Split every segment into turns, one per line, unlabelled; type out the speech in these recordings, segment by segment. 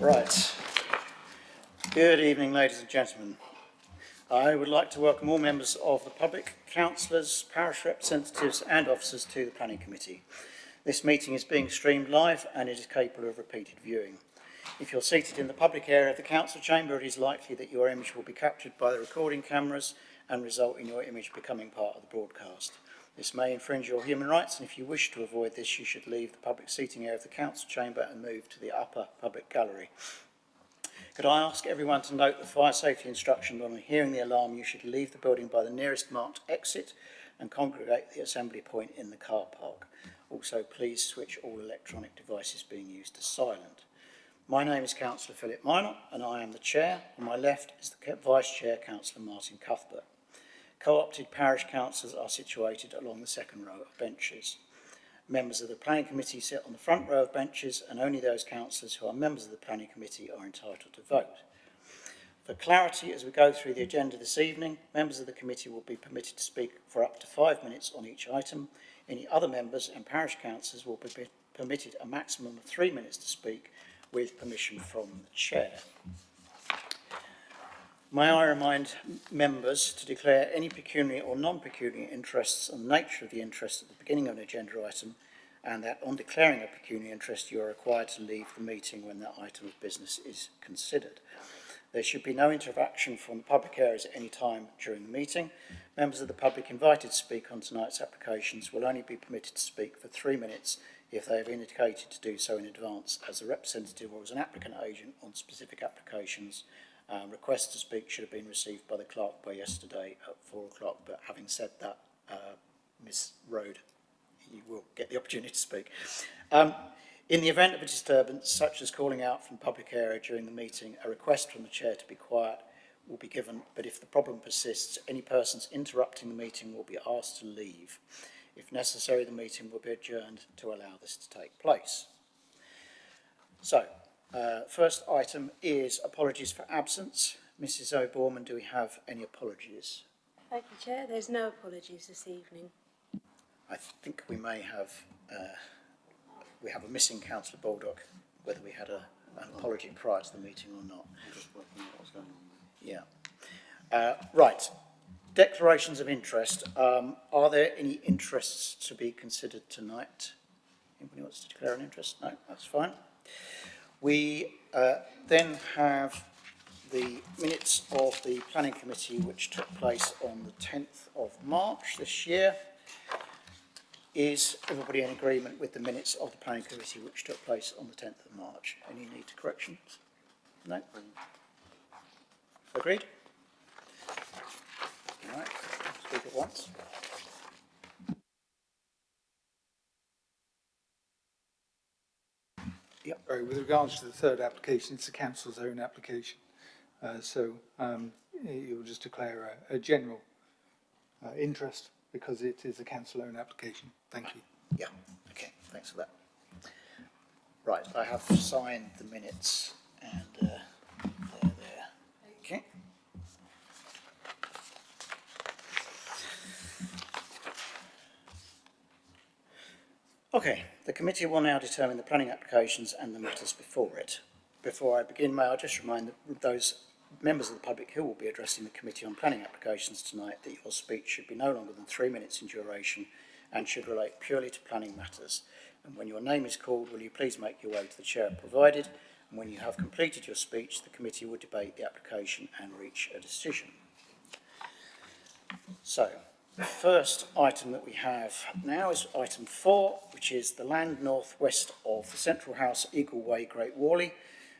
Right. Good evening, ladies and gentlemen. I would like to welcome all members of the public, councillors, parish representatives and officers to the Planning Committee. This meeting is being streamed live and it is capable of repeated viewing. If you're seated in the public area of the council chamber, it is likely that your image will be captured by the recording cameras and result in your image becoming part of the broadcast. This may infringe your human rights, and if you wish to avoid this, you should leave the public seating area of the council chamber and move to the upper public gallery. Could I ask everyone to note the fire safety instruction on hearing the alarm? You should leave the building by the nearest marked exit and congregate at the assembly point in the car park. Also, please switch all electronic devices being used to silent. My name is Councillor Philip Minor and I am the Chair. On my left is the Vice Chair, Councillor Martin Cuthbert. Co-opted parish councillors are situated along the second row of benches. Members of the Planning Committee sit on the front row of benches, and only those councillors who are members of the Planning Committee are entitled to vote. For clarity, as we go through the agenda this evening, members of the committee will be permitted to speak for up to 5 minutes on each item. Any other members and parish councillors will be permitted a maximum of 3 minutes to speak, with permission from the Chair. May I remind members to declare any pecuniary or non-pecuniary interests and the nature of the interest at the beginning of an agenda item, and that on declaring a pecuniary interest you are required to leave the meeting when that item of business is considered. There should be no interaction from the public areas at any time during the meeting. Members of the public invited to speak on tonight's applications will only be permitted to speak for 3 minutes if they have indicated to do so in advance as a representative or as an applicant agent on specific applications. Requests to speak should have been received by the clerk by yesterday at 4 o'clock, but having said that, Ms. Rode, you will get the opportunity to speak. In the event of a disturbance, such as calling out from the public area during the meeting, a request from the Chair to be quiet will be given, but if the problem persists, any persons interrupting the meeting will be asked to leave. If necessary, the meeting will be adjourned to allow this to take place. So, first item is apologies for absence. Mrs. O'Borman, do we have any apologies?
Thank you, Chair. There's no apologies this evening.
I think we may have a missing Councillor Baldock, whether we had an apology prior to the meeting or not. Yeah. Right. Declarations of interest. Are there any interests to be considered tonight? Anybody wants to declare an interest? No, that's fine. We then have the minutes of the Planning Committee, which took place on the 10th of March this year. Is everybody in agreement with the minutes of the Planning Committee, which took place on the 10th of March? Any need to corrections? No? Agreed? All right, speak at once.
Yep. Right, with regards to the third application, it's the council's own application. So you'll just declare a general interest because it is a council-owned application. Thank you.
Yeah, okay, thanks for that. Right, I have signed the minutes and they're there. Okay. Okay, the committee will now determine the planning applications and the matters before it. Before I begin, may I just remind those members of the public who will be addressing the Committee on Planning Applications tonight that your speech should be no longer than 3 minutes in duration and should relate purely to planning matters. And when your name is called, will you please make your way to the chair provided, and when you have completed your speech, the committee will debate the application and reach a decision. So, the first item that we have now is item 4, which is the land northwest of the Central House, Eagle Way, Great Whalley.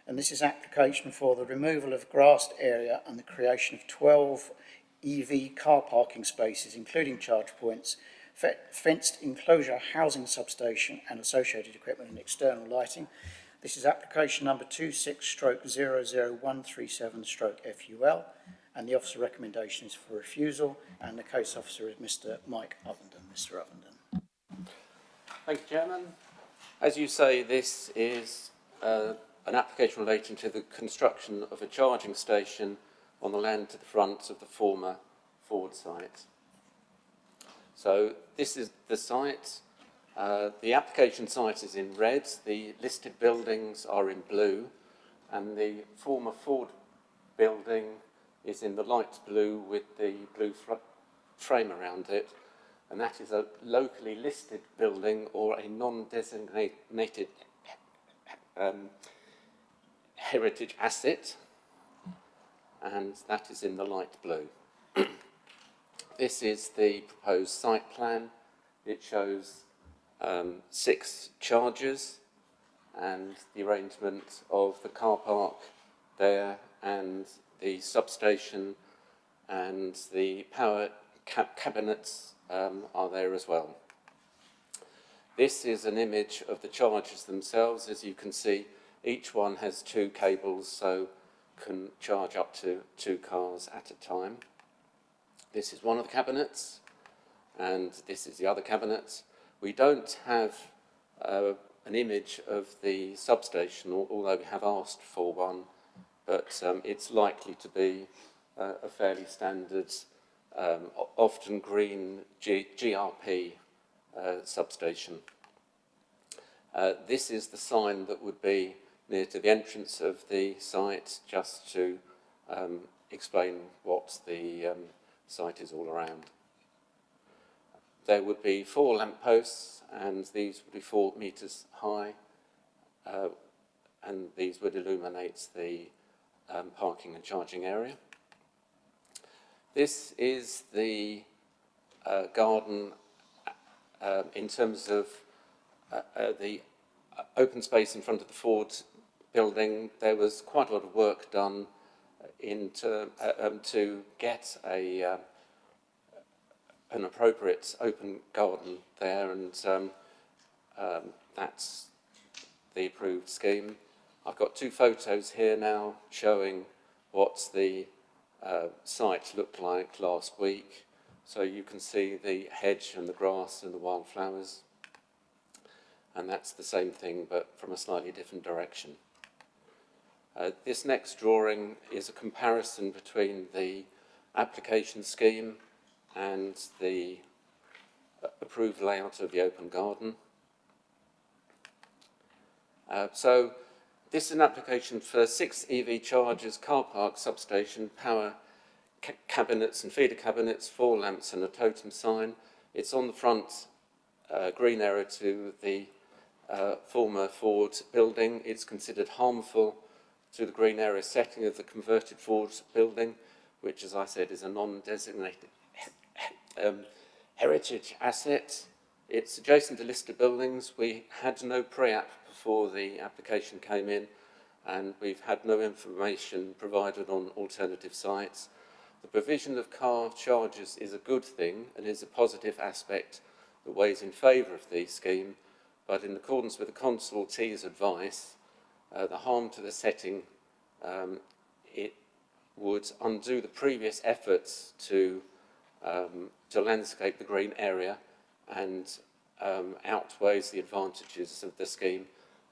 And this is application for the removal of grassed area and the creation of 12 EV car parking spaces, including charge points, fenced enclosure housing substation and associated equipment and external lighting. This is application number 26/00137/FUL, and the officer recommendation is for refusal, and the case officer is Mr. Mike Ovenden. Mr. Ovenden.
Thank you, Chairman. As you say, this is an application relating to the construction of a charging station on the land to the front of the former Ford site. So this is the site. The application site is in red. The listed buildings are in blue. and the former Ford building is in the light blue with the blue frame around it, and that is a locally listed building or a non-designated heritage asset, and that is in the light blue. This is the proposed site plan. It shows 6 chargers and the arrangement of the car park there, and the substation and the power cabinets are there as well. This is an image of the chargers themselves. As you can see, each one has 2 cables, so can charge up to 2 cars at a time. This is one of the cabinets, and this is the other cabinet. We don't have an image of the substation, although we have asked for one, but it's likely to be a fairly standard, often green GRP substation. This is the sign that would be near to the entrance of the site, just to explain what the site is all around. There would be 4 lampposts, and these would be 4 metres high, and these would illuminate the parking and charging area. This is the garden in terms of the open space in front of the Ford building. There was quite a lot of work done to get an appropriate open garden there, and that's the approved scheme. I've got 2 photos here now showing what the site looked like last week. So you can see the hedge and the grass and the wildflowers, and that's the same thing but from a slightly different direction. This next drawing is a comparison between the application scheme and the approved layout of the open garden. So this is an application for 6 EV chargers, car park, substation, power cabinets and feeder cabinets, 4 lamps and a totem sign. It's on the front green area to the former Ford building. It's considered harmful to the green area setting of the converted Ford building, which, as I said, is a non-designated heritage asset. It's adjacent to listed buildings. We had no pre-app before the application came in, and we've had no information provided on alternative sites. The provision of car chargers is a good thing and is a positive aspect that weighs in favour of the scheme, but in accordance with the consultee's advice, the harm to the setting, it would undo the previous efforts to landscape the green area, and outweighs the advantages of the scheme,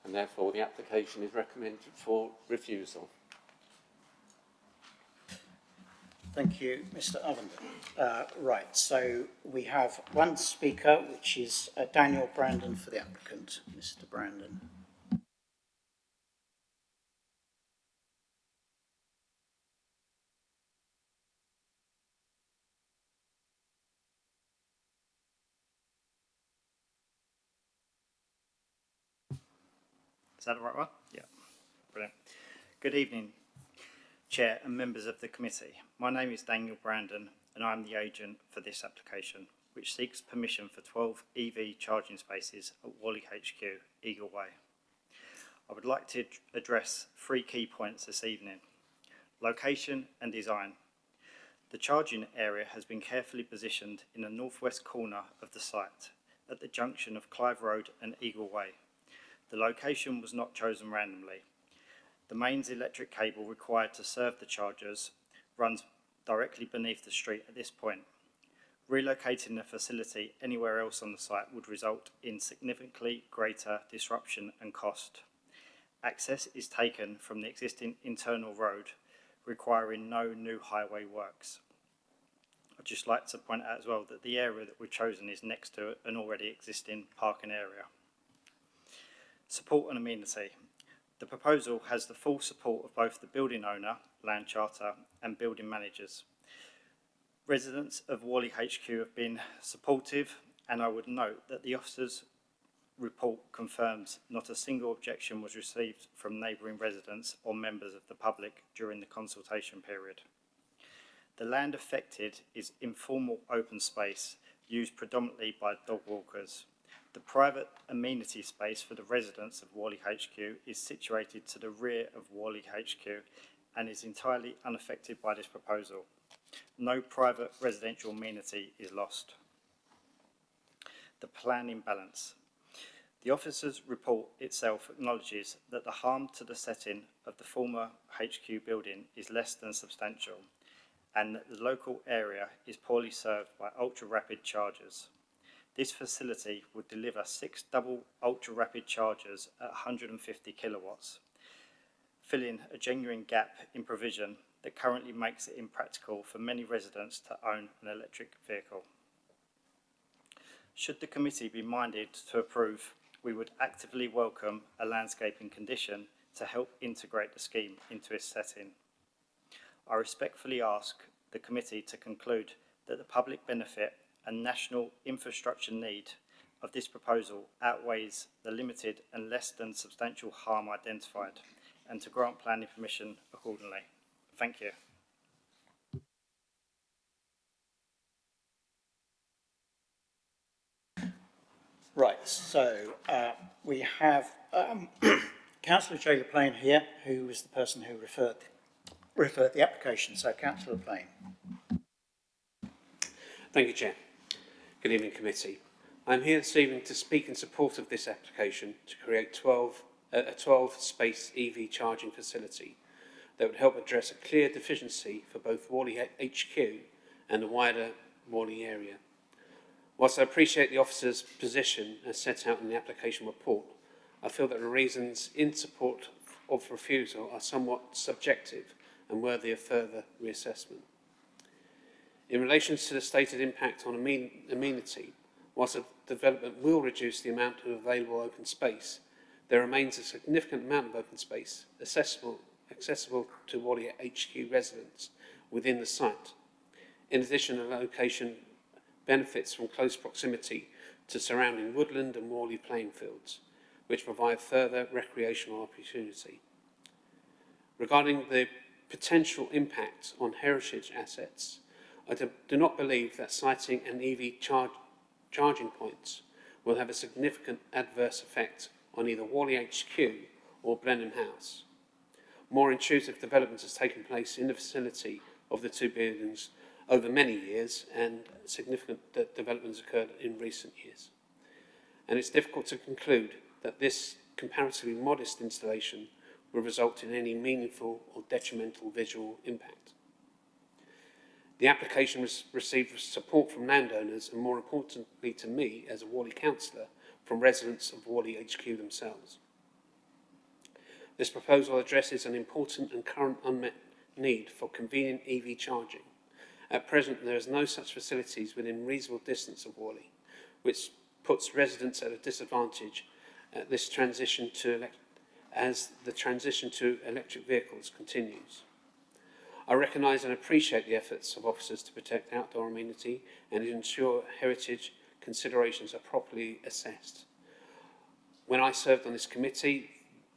and therefore the application is recommended for refusal.
Thank you, Mr. Ovenden. Right, so we have one speaker, which is Daniel Brandon for the applicant. Mr. Brandon.
Is that the right one? Yeah, brilliant. Good evening, Chair and members of the committee. My name is Daniel Brandon, and I'm the agent for this application, which seeks permission for 12 EV charging spaces at Whalley HQ, Eagle Way. I would like to address 3 key points this evening: location and design. The charging area has been carefully positioned in the northwest corner of the site, at the junction of Clive Road and Eagle Way. The location was not chosen randomly. The mains electric cable required to serve the chargers runs directly beneath the street at this point. Relocating the facility anywhere else on the site would result in significantly greater disruption and cost. Access is taken from the existing internal road, requiring no new highway works. I'd just like to point out as well that the area that we've chosen is next to an already existing parking area. Support and amenity. The proposal has the full support of both the building owner, Land Charter, and building managers. Residents of Whalley HQ have been supportive, and I would note that the officer's report confirms not a single objection was received from neighbouring residents or members of the public during the consultation period. The land affected is informal open space used predominantly by dog walkers. The private amenity space for the residents of Whalley HQ is situated to the rear of Whalley HQ and is entirely unaffected by this proposal. No private residential amenity is lost. The plan imbalance. The officer's report itself acknowledges that the harm to the setting of the former HQ building is less than substantial, and that the local area is poorly served by ultra-rapid chargers. This facility would deliver 6 double ultra-rapid chargers at 150 kilowatts, filling a genuine gap in provision that currently makes it impractical for many residents to own an electric vehicle. Should the committee be minded to approve, we would actively welcome a landscaping condition to help integrate the scheme into its setting. I respectfully ask the committee to conclude that the public benefit and national infrastructure need of this proposal outweighs the limited and less than substantial harm identified, and to grant planning permission accordingly. Thank you.
Right, so we have Councillor Jay LaPlane here, who was the person who referred the application. So, Councillor LaPlane.
Thank you, Chair. Good evening, committee. I'm here this evening to speak in support of this application to create a 12-space EV charging facility that would help address a clear deficiency for both Whalley HQ and the wider Whalley area. Whilst I appreciate the officer's position as set out in the application report, I feel that the reasons in support of refusal are somewhat subjective and worthy of further reassessment. In relation to the stated impact on amenity, whilst the development will reduce the amount of available open space, there remains a significant amount of open space accessible to Whalley HQ residents within the site. In addition, the location benefits from close proximity to surrounding woodland and Whalley playing fields, which provide further recreational opportunity. Regarding the potential impact on heritage assets, I do not believe that siting an EV charging points will have a significant adverse effect on either Whalley HQ or Blenheim House. More intrusive development has taken place in the vicinity of the two buildings over many years, and significant developments occurred in recent years. And it's difficult to conclude that this comparatively modest installation will result in any meaningful or detrimental visual impact. The application received support from landowners and, more importantly to me as a Whalley councillor, from residents of Whalley HQ themselves. This proposal addresses an important and current unmet need for convenient EV charging. At present, there is no such facilities within reasonable distance of Whalley, which puts residents at a disadvantage at this transition as the transition to electric vehicles continues. I recognise and appreciate the efforts of officers to protect outdoor amenity and ensure heritage considerations are properly assessed. When I served on this committee,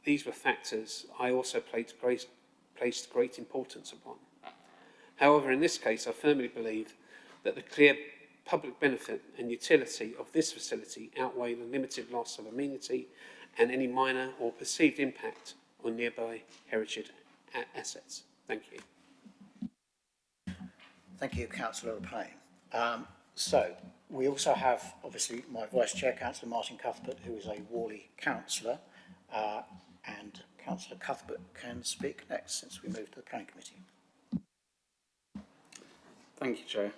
these were factors I also placed great importance upon. However, in this case, I firmly believe that the clear public benefit and utility of this facility outweigh the limited loss of amenity and any minor or perceived impact on nearby heritage assets. Thank you.
Thank you, Councillor LaPlane. So, we also have, obviously, my Vice Chair, Councillor Martin Cuthbert, who is a Whalley councillor, and Councillor Cuthbert can speak next since we moved to the Planning Committee.
Thank you, Chair.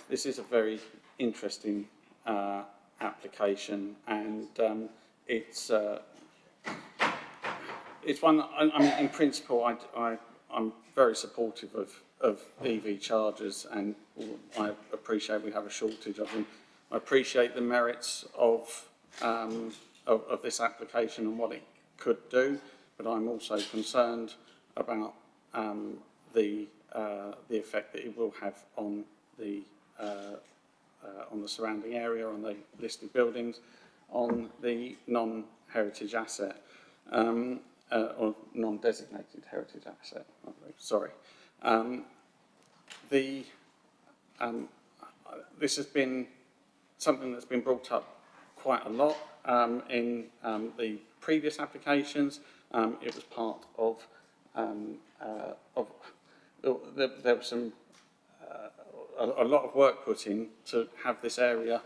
This is a very interesting application, and it's one. In principle, I'm very supportive of EV chargers, and I appreciate we have a shortage of them. I appreciate the merits of of this application and what it could do, but I'm also concerned about the effect that it will have on the surrounding area, on the listed buildings, on the non-heritage asset, or non-designated heritage asset, I believe, sorry. This has been something that's been brought up quite a lot in the previous applications. It was part of there was some a lot of work put in to have this area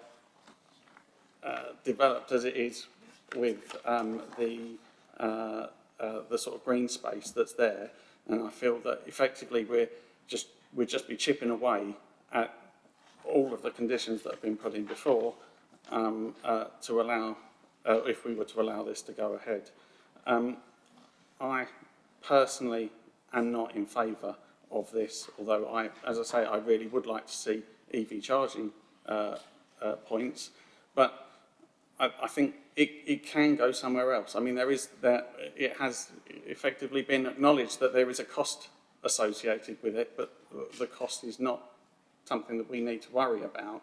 developed as it is, with the sort of green space that's there, and I feel that effectively we'd just be chipping away at all of the conditions that have been put in before to allow, if we were to allow this to go ahead. I personally am not in favour of this, although as I say, I really would like to see EV charging points, but I think it can go somewhere else. I mean, it has effectively been acknowledged that there is a cost associated with it, but the cost is not something that we need to worry about.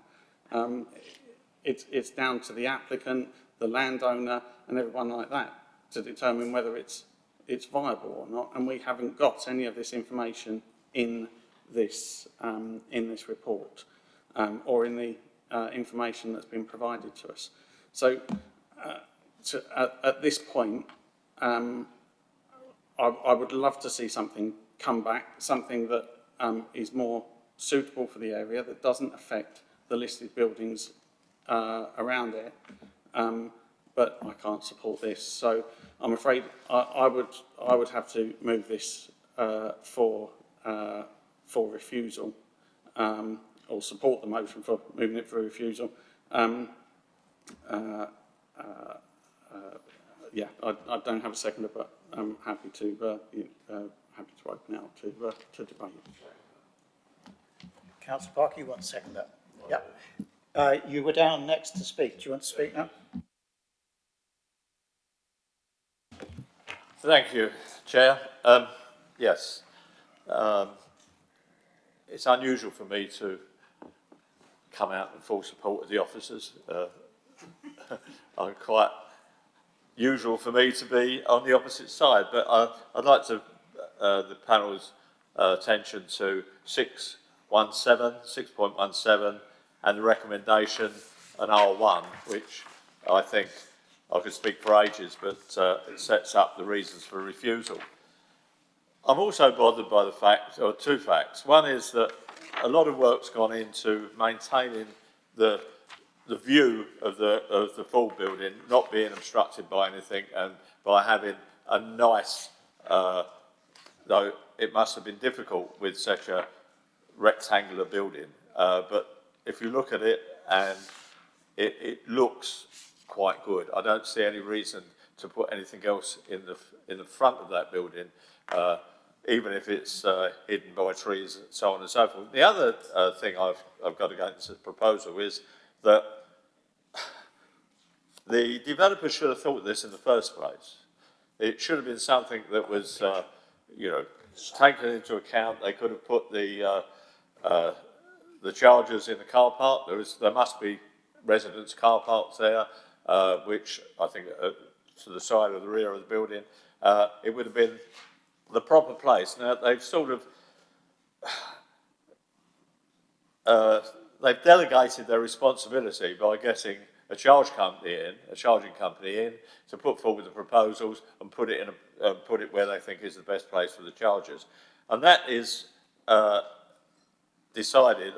It's down to the applicant, the landowner, and everyone like that to determine whether it's viable or not. And we haven't got any of this information in this report or in the information that's been provided to us. So at this point, I would love to see something come back, something that is more suitable for the area, that doesn't affect the listed buildings around it, but I can't support this. So I'm afraid I would have to move this for refusal, or support the motion for moving it for refusal. Yeah, I don't have a seconder, but I'm happy to open out to debate.
Councillor Parker, you want to second that? Yep. You were down next to speak. Do you want to speak now?
Thank you, Chair. Yes, it's unusual for me to come out in full support of the officers. Quite usual for me to be on the opposite side, but I'd like to the panel's attention to 6.17, and the recommendation an R1, which I think I could speak for ages, but it sets up the reasons for refusal. I'm also bothered by the fact, or two facts. One is that a lot of work's gone into maintaining the view of the full building not being obstructed by anything, and by having a nice, though it must have been difficult with such a rectangular building, but if you look at it, and it looks quite good. I don't see any reason to put anything else in the front of that building, even if it's hidden by trees and so on and so forth. The other thing I've got against the proposal is that the developer should have thought of this in the first place. It should have been something that was, taken into account. They could have put the chargers in the car park. There must be residents' car parks there, which I think to the side of the rear of the building. It would have been the proper place. Now they've sort of they've delegated their responsibility by getting a charging company in to put forward the proposals and put it where they think is the best place for the chargers, and that is decided,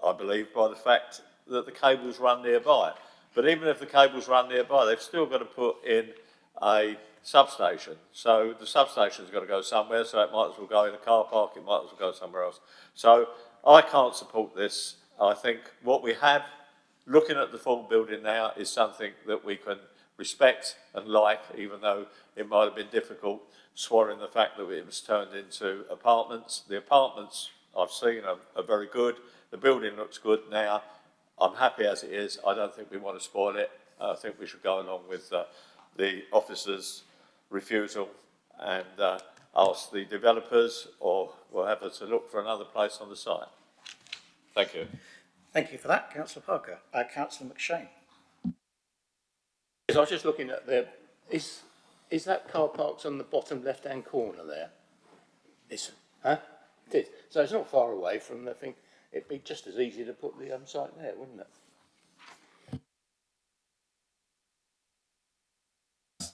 I believe, by the fact that the cables run nearby. But even if the cables run nearby, they've still got to put in a substation. So the substation's got to go somewhere, so it might as well go in a car park, it might as well go somewhere else. So I can't support this. I think what we have, looking at the full building now, is something that we can respect and like, even though it might have been difficult swallowing the fact that it was turned into apartments. The apartments I've seen are very good. The building looks good now. I'm happy as it is. I don't think we want to spoil it. I think we should go along with the officer's refusal and ask the developers or whatever to look for another place on the site. Thank you.
Thank you for that, Councillor Parker. Councillor McShane.
I was just looking at is that car parked on the bottom left-hand corner there?
Listen.
Huh? It is. So it's not far away from the thing. It'd be just as easy to put the site there, wouldn't it?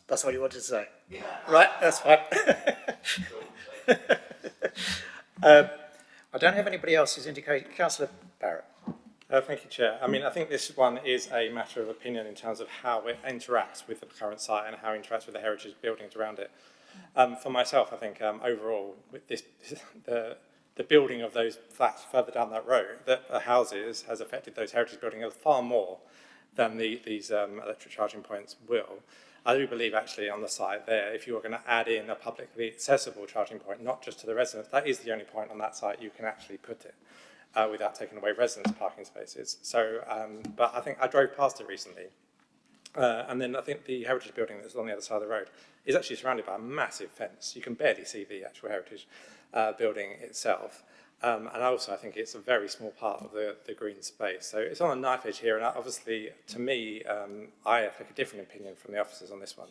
That's what you wanted to say? Yeah. Right, that's fine. I don't have anybody else who's indicated. Councillor Barrett.
Thank you, Chair. I mean, I think this one is a matter of opinion in terms of how it interacts with the current site and how it interacts with the heritage buildings around it. For myself, I think overall, with this, the building of those flats further down that road, the houses has affected those heritage buildings far more than these electric charging points will. I do believe actually on the site there, if you're going to add in a publicly accessible charging point, not just to the residents, that is the only point on that site you can actually put it. Without taking away residents' parking spaces. So, but I think I drove past it recently, and then I think the heritage building that's on the other side of the road is actually surrounded by a massive fence. You can barely see the actual heritage building itself. And also, I think it's a very small part of the green space. So it's on a knife edge here, and obviously, to me, I take a different opinion from the officers on this one,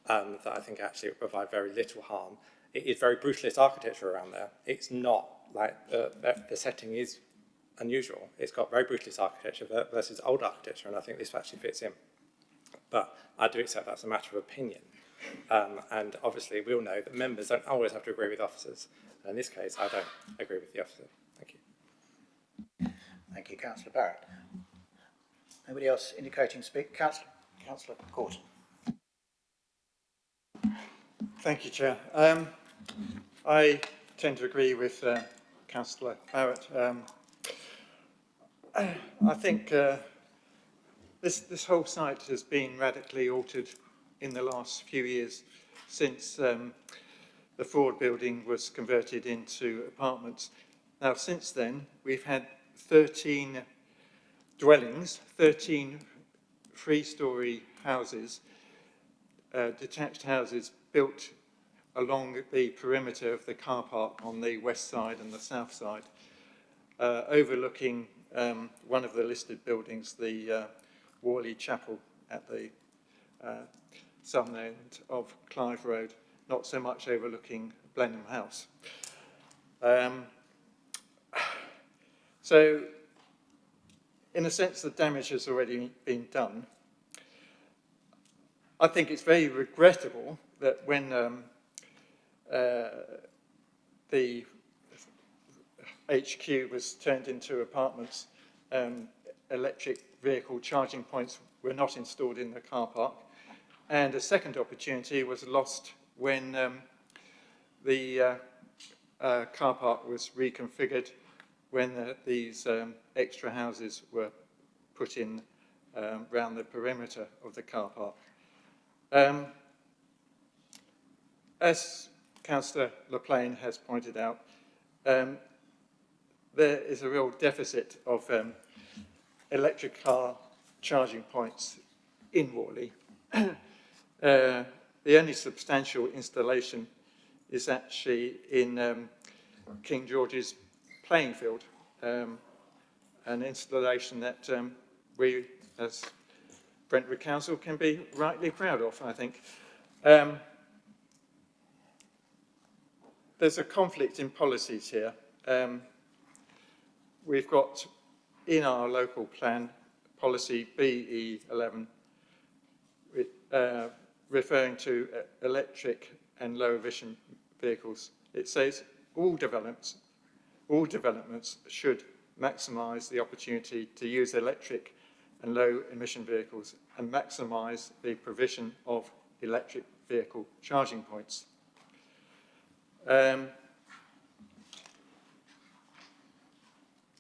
that I think actually it will provide very little harm. It is very brutalist architecture around there. It's not like the setting is unusual. It's got very brutalist architecture versus old architecture, and I think this actually fits in. But I do accept that's a matter of opinion. And obviously, we all know that members don't always have to agree with officers. And in this case, I don't agree with the officer. Thank you.
Thank you, Councillor Barrett. Anybody else indicating speak? Councillor Corton.
Thank you, Chair. I tend to agree with Councillor Barrett. I think this whole site has been radically altered in the last few years since the Ford building was converted into apartments. Now, since then, we've had 13 dwellings, 13 three-storey houses, detached houses built along the perimeter of the car park on the west side and the south side, overlooking one of the listed buildings, the Worley Chapel at the southern end of Clive Road, not so much overlooking Blenheim House. So, in a sense, the damage has already been done. I think it's very regrettable that when the HQ was turned into apartments, electric vehicle charging points were not installed in the car park. And a second opportunity was lost when the car park was reconfigured, when these extra houses were put in around the perimeter of the car park. As Councillor LaPlane has pointed out, there is a real deficit of electric car charging points in Worley. The only substantial installation is actually in King George's playing field, an installation that we, as Brentwood Council, can be rightly proud of, I think. There's a conflict in policies here. We've got in our local plan policy BE11 referring to electric and low emission vehicles. It says all developments should maximise the opportunity to use electric and low emission vehicles and maximise the provision of electric vehicle charging points.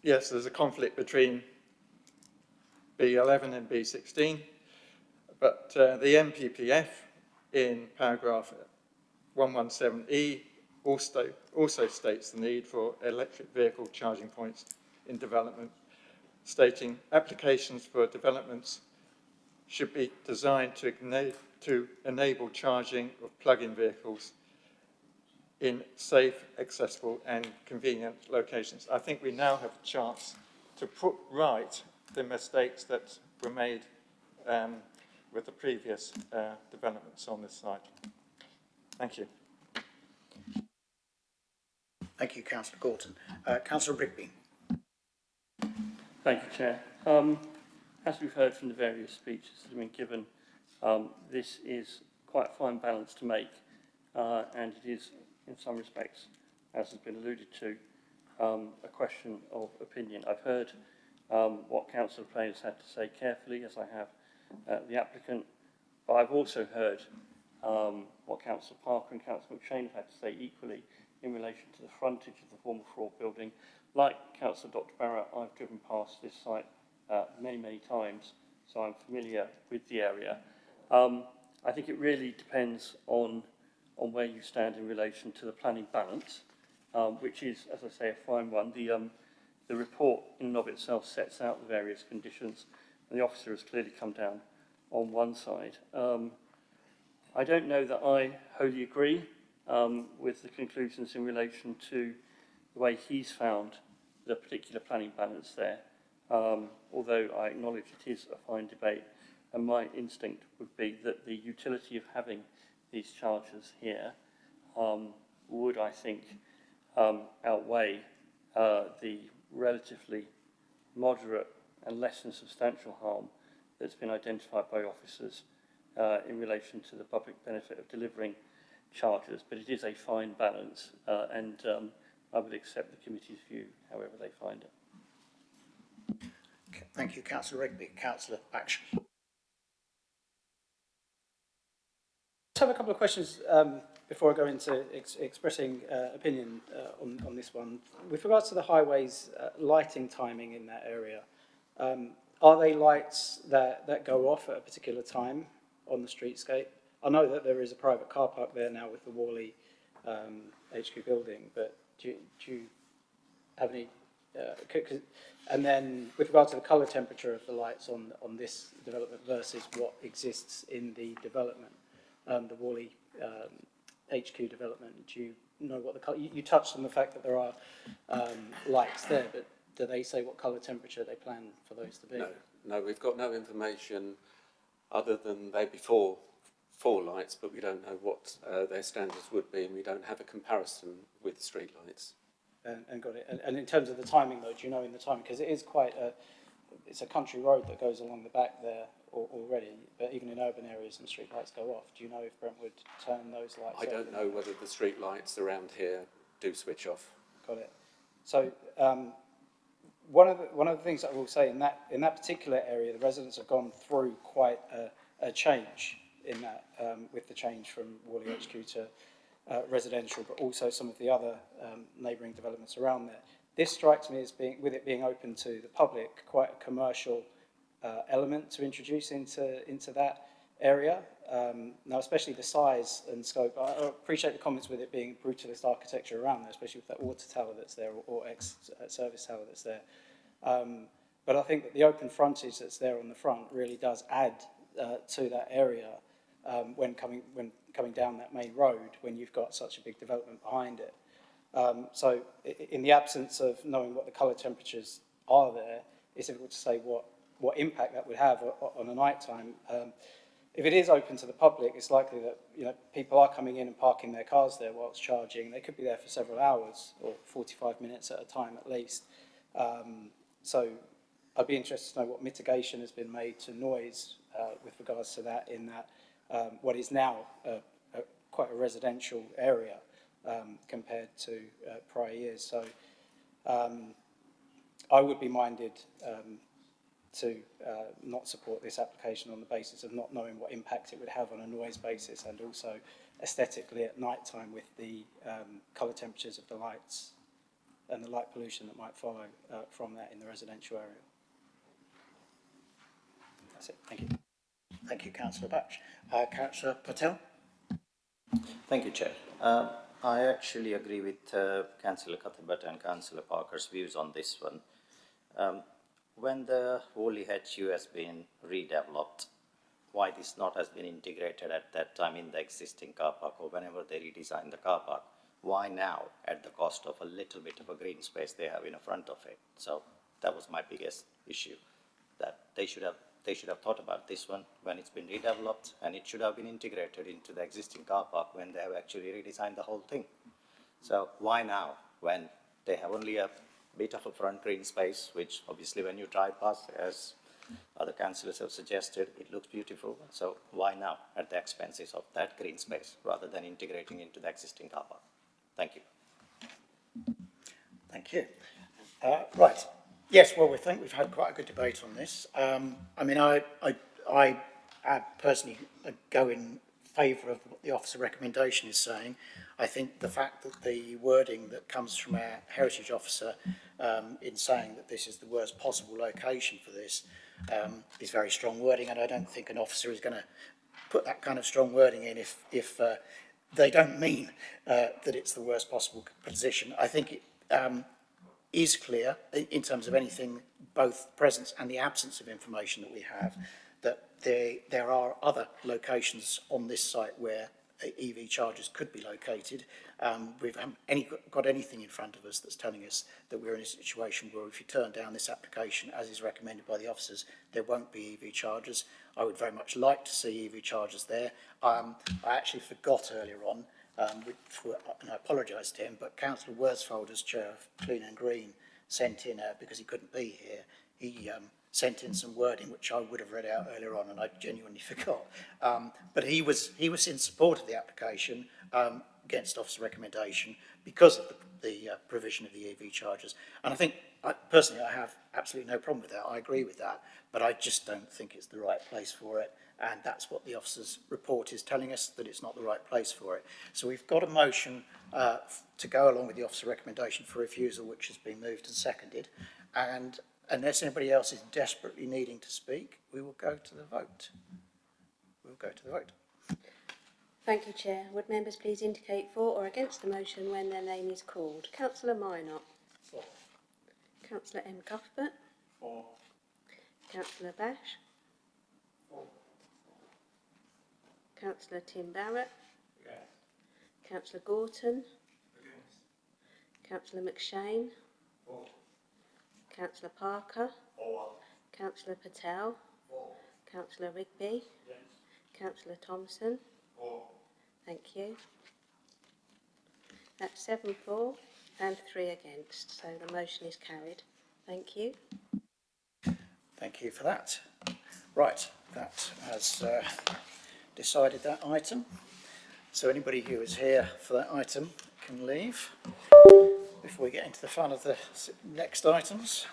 Yes, there's a conflict between B11 and B16, but the NPPF in paragraph 117E also states the need for electric vehicle charging points in development, stating applications for developments should be designed to enable charging of plug-in vehicles in safe, accessible and convenient locations. I think we now have a chance to put right the mistakes that were made with the previous developments on this site. Thank you.
Thank you, Councillor Gorton. Councillor Rigby.
Thank you, Chair. As we've heard from the various speeches that have been given, this is quite a fine balance to make, and it is, in some respects, as has been alluded to, a question of opinion. I've heard what Councillor Payne has had to say carefully, as I have the applicant, but I've also heard what Councillor Parker and Councillor McShane have had to say equally in relation to the frontage of the former Fraud building. Like Councillor Dr Barrett, I've driven past this site many, many times, so I'm familiar with the area. I think it really depends on where you stand in relation to the planning balance, which is, as I say, a fine one. The report in and of itself sets out the various conditions, and the officer has clearly come down on one side. I don't know that I wholly agree with the conclusions in relation to the way he's found the particular planning balance there, although I acknowledge it is a fine debate, and my instinct would be that the utility of having these chargers here would, I think, outweigh the relatively moderate and less than substantial harm that's been identified by officers in relation to the public benefit of delivering chargers. But it is a fine balance, and I would accept the committee's view, however they find it.
Thank you, Councillor Rigby. Councillor Baksh. I have a couple of questions before I go into expressing opinion on this one. With regards to the highways lighting timing in that area, are they lights that go off at a particular time on the streetscape? I know that there is a private car park there now with the Worley HQ building, but do you have any... and then with regard to the colour temperature of the lights on this development versus what exists in the development, the Worley HQ development, do you know what the colour... You touched on the fact that there are lights there, but do they say what colour temperature they plan for those to be?
No, we've got no information other than they before four lights, but we don't know what their standards would be, and we don't have a comparison with street lights.
And got it. And in terms of the timing, though, do you know in the timing? Because it is quite a... It's a country road that goes along the back there already, but even in urban areas, and street lights go off. Do you know if Brentwood turn those lights off?
I don't know whether the street lights around here do switch off.
Got it. So one of the things that I will say in that particular area, the residents have gone through quite a change in that, with the change from Worley HQ to residential, but also some of the other neighbouring developments around there. This strikes me as being, with it being open to the public, quite a commercial element to introduce into that area. Now, especially the size and scope. I appreciate the comments with it being brutalist architecture around there, especially with that water tower that's there or ex-service tower that's there. But I think that the open frontage that's there on the front really does add to that area when coming down that main road, when you've got such a big development behind it. So in the absence of knowing what the colour temperatures are there, it's difficult to say what impact that would have on a night time. If it is open to the public, it's likely that people are coming in and parking their cars there whilst charging. They could be there for several hours or 45 minutes at a time at least. So I'd be interested to know what mitigation has been made to noise with regards to that in that what is now quite a residential area compared to prior years. So I would be minded to not support this application on the basis of not knowing what impact it would have on a noise basis, and also aesthetically at night time with the colour temperatures of the lights and the light pollution that might follow from that in the residential area. That's it. Thank you. Thank you, Councillor Baksh. Councillor Patel.
Thank you, Chair. I actually agree with Councillor Kathabhat and Councillor Parker's views on this one. When the Worley HQ has been redeveloped, why this not has been integrated at that time in the existing car park or whenever they redesign the car park. Why now at the cost of a little bit of a green space they have in front of it? So that was my biggest issue, that they should have thought about this one when it's been redeveloped, and it should have been integrated into the existing car park when they have actually redesigned the whole thing. So why now when they have only a bit of a front green space, which obviously when you drive past, as other councillors have suggested, it looks beautiful. So why now at the expenses of that green space rather than integrating into the existing car park? Thank you.
Thank you. Right. Yes, well, we think we've had quite a good debate on this. I mean, I personally go in favour of what the officer recommendation is saying. I think the fact that the wording that comes from our heritage officer in saying that this is the worst possible location for this is very strong wording, and I don't think an officer is going to put that kind of strong wording in if they don't mean that it's the worst possible position. I think it is clear in terms of anything, both presence and the absence of information that we have, that there are other locations on this site where EV chargers could be located. We haven't got anything in front of us that's telling us that we're in a situation where if you turn down this application, as is recommended by the officers, there won't be EV chargers. I would very much like to see EV chargers there. I actually forgot earlier on, and I apologise to him, but Councillor Worsfold, as Chair of Clean and Green, sent in, because he couldn't be here, he sent in some wording which I would have read out earlier on, and I genuinely forgot. But he was in support of the application against officer recommendation because of the provision of the EV chargers. And I think, personally, I have absolutely no problem with that. I agree with that, but I just don't think it's the right place for it. And that's what the officer's report is telling us, that it's not the right place for it. So we've got a motion to go along with the officer recommendation for refusal, which has been moved and seconded. And unless anybody else is desperately needing to speak, we will go to the vote. We'll go to the vote.
Thank you, Chair. Would members please indicate for or against the motion when their name is called? Councillor Minot.
For.
Councillor M. Cuthbert.
For.
Councillor Bash.
For.
Councillor Tim Barrett.
Against.
Councillor Gorton.
Against.
Councillor McShane.
For.
Councillor Parker.
For.
Councillor Patel.
For.
Councillor Rigby.
Yes.
Councillor Thompson.
For.
Thank you. That's 7 for and 3 against, so the motion is carried. Thank you.
Thank you for that. Right, that has decided that item. So anybody who is here for that item can leave before we get into the fun of the next items.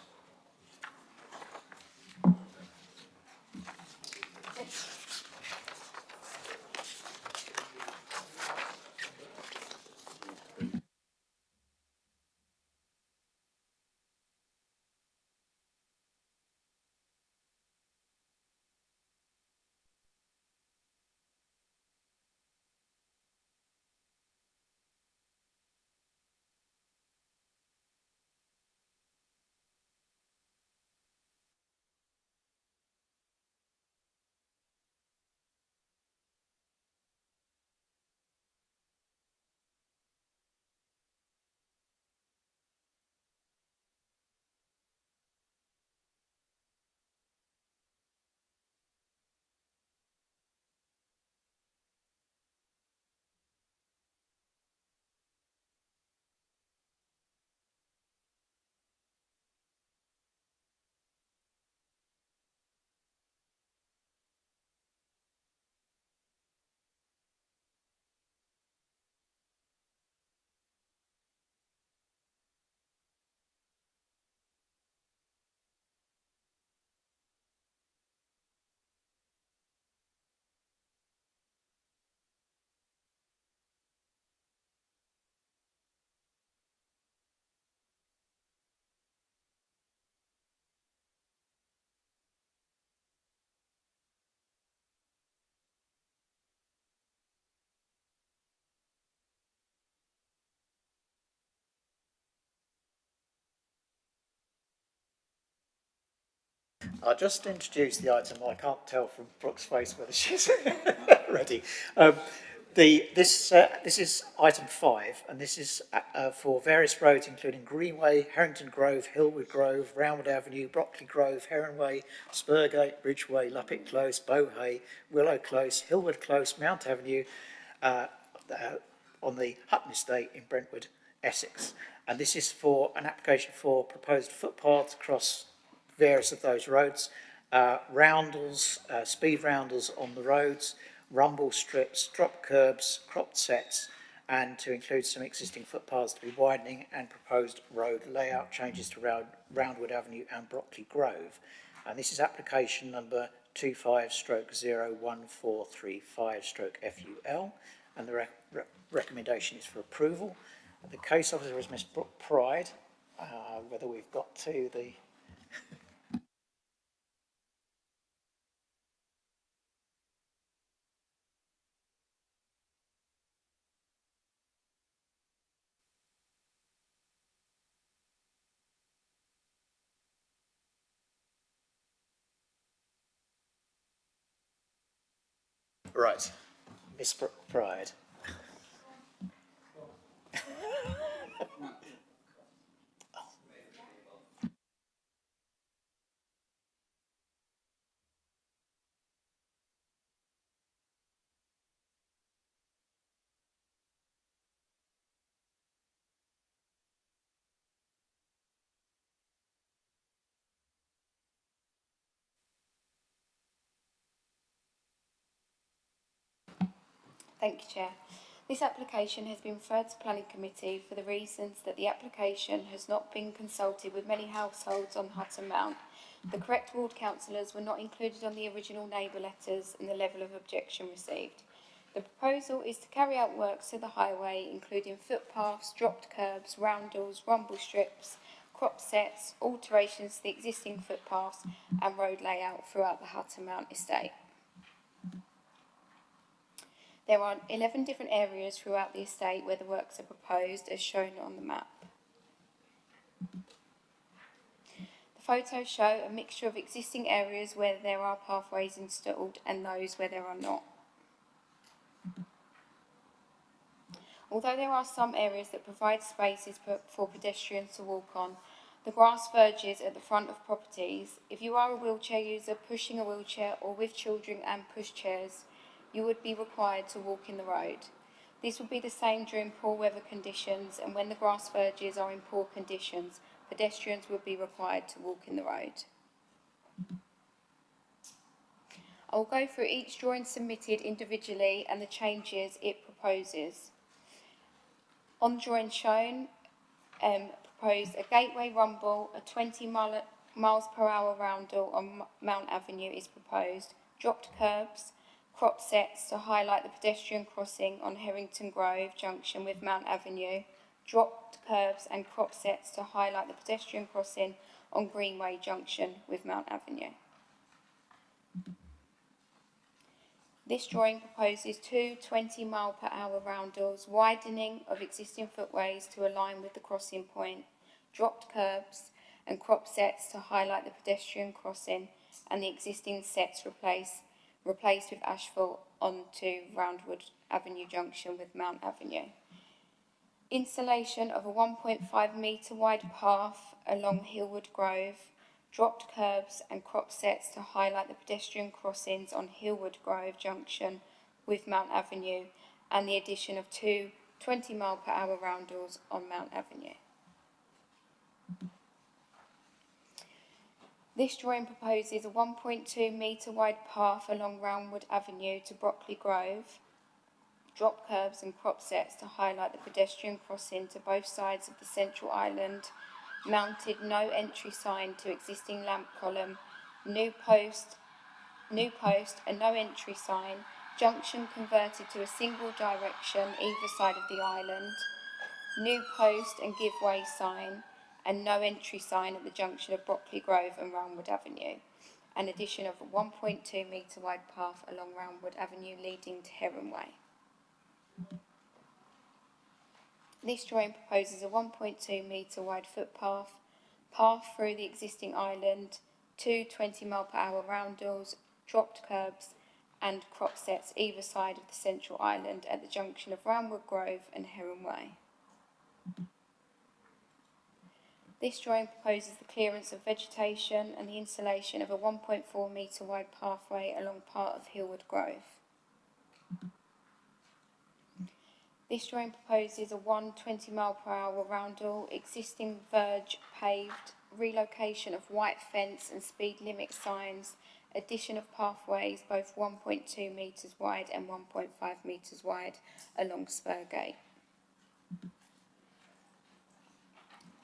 I just introduced the item. I can't tell from Brooke's face whether she's ready. This is item 5, and this is for various roads, including Greenway, Harrington Grove, Hillwood Grove, Roundwood Avenue, Brockley Grove, Heronway, Spurgate, Bridgeway, Luppet Close, Bowhay, Willow Close, Hillwood Close, Mount Avenue, on the Hutton Estate in Brentwood, Essex. And this is for an application for proposed footpaths across various of those roads, roundels, speed roundels on the roads, rumble strips, drop curbs, cropped sets, and to include some existing footpaths to be widening, and proposed road layout changes to Roundwood Avenue and Brockley Grove. And this is application number 25/01435/FUL, and the recommendation is for approval. The case officer is Miss Brooke Pride. Whether we've got to the right, Miss Brooke Pride.
Thank you, Chair. This application has been referred to Planning Committee for the reasons that the application has not been consulted with many households on Hutton Mount. The correct ward councillors were not included on the original neighbour letters, and the level of objection received. The proposal is to carry out works to the highway, including footpaths, dropped curbs, roundels, rumble strips, crop sets, alterations to the existing footpaths, and road layout throughout the Hutton Mount estate. There are 11 different areas throughout the estate where the works are proposed, as shown on the map. The photos show a mixture of existing areas where there are pathways installed and those where there are not. Although there are some areas that provide spaces for pedestrians to walk on, the grass verges at the front of properties. If you are a wheelchair user pushing a wheelchair or with children and pushchairs, you would be required to walk in the road. This would be the same during poor weather conditions, and when the grass verges are in poor conditions, pedestrians would be required to walk in the road. I will go through each drawing submitted individually and the changes it proposes. On the drawing shown, proposed a gateway rumble, a 20 miles per hour roundel on Mount Avenue is proposed, dropped curbs, crop sets to highlight the pedestrian crossing on Harrington Grove junction with Mount Avenue, dropped curbs and crop sets to highlight the pedestrian crossing on Greenway junction with Mount Avenue. This drawing proposes two 20-mile-per-hour roundels, widening of existing footways to align with the crossing point, dropped curbs and crop sets to highlight the pedestrian crossing, and the existing sets replaced with asphalt onto Roundwood Avenue junction with Mount Avenue. Installation of a 1.5 metre wide path along Hillwood Grove, dropped curbs and crop sets to highlight the pedestrian crossings on Hillwood Grove junction with Mount Avenue, and the addition of two 20-mile-per-hour roundels on Mount Avenue. This drawing proposes a 1.2 metre wide path along Roundwood Avenue to Brockley Grove, drop curbs and crop sets to highlight the pedestrian crossing to both sides of the central island, mounted no entry sign to existing lamp column, new post and no entry sign, junction converted to a single direction either side of the island, new post and give way sign, and no entry sign at the junction of Brockley Grove and Roundwood Avenue, an addition of a 1.2 metre wide path along Roundwood Avenue leading to Heronway. This drawing proposes a 1.2 metre wide footpath, path through the existing island, 2 20-mile-per-hour roundels, dropped curbs and crop sets either side of the central island at the junction of Roundwood Grove and Heron Way. This drawing proposes the clearance of vegetation and the installation of a 1.4 metre wide pathway along part of Hillwood Grove. This drawing proposes a 1 20-mile-per-hour roundel, existing verge paved, relocation of white fence and speed limit signs, addition of pathways both 1.2 metres wide and 1.5 metres wide along Spurgate.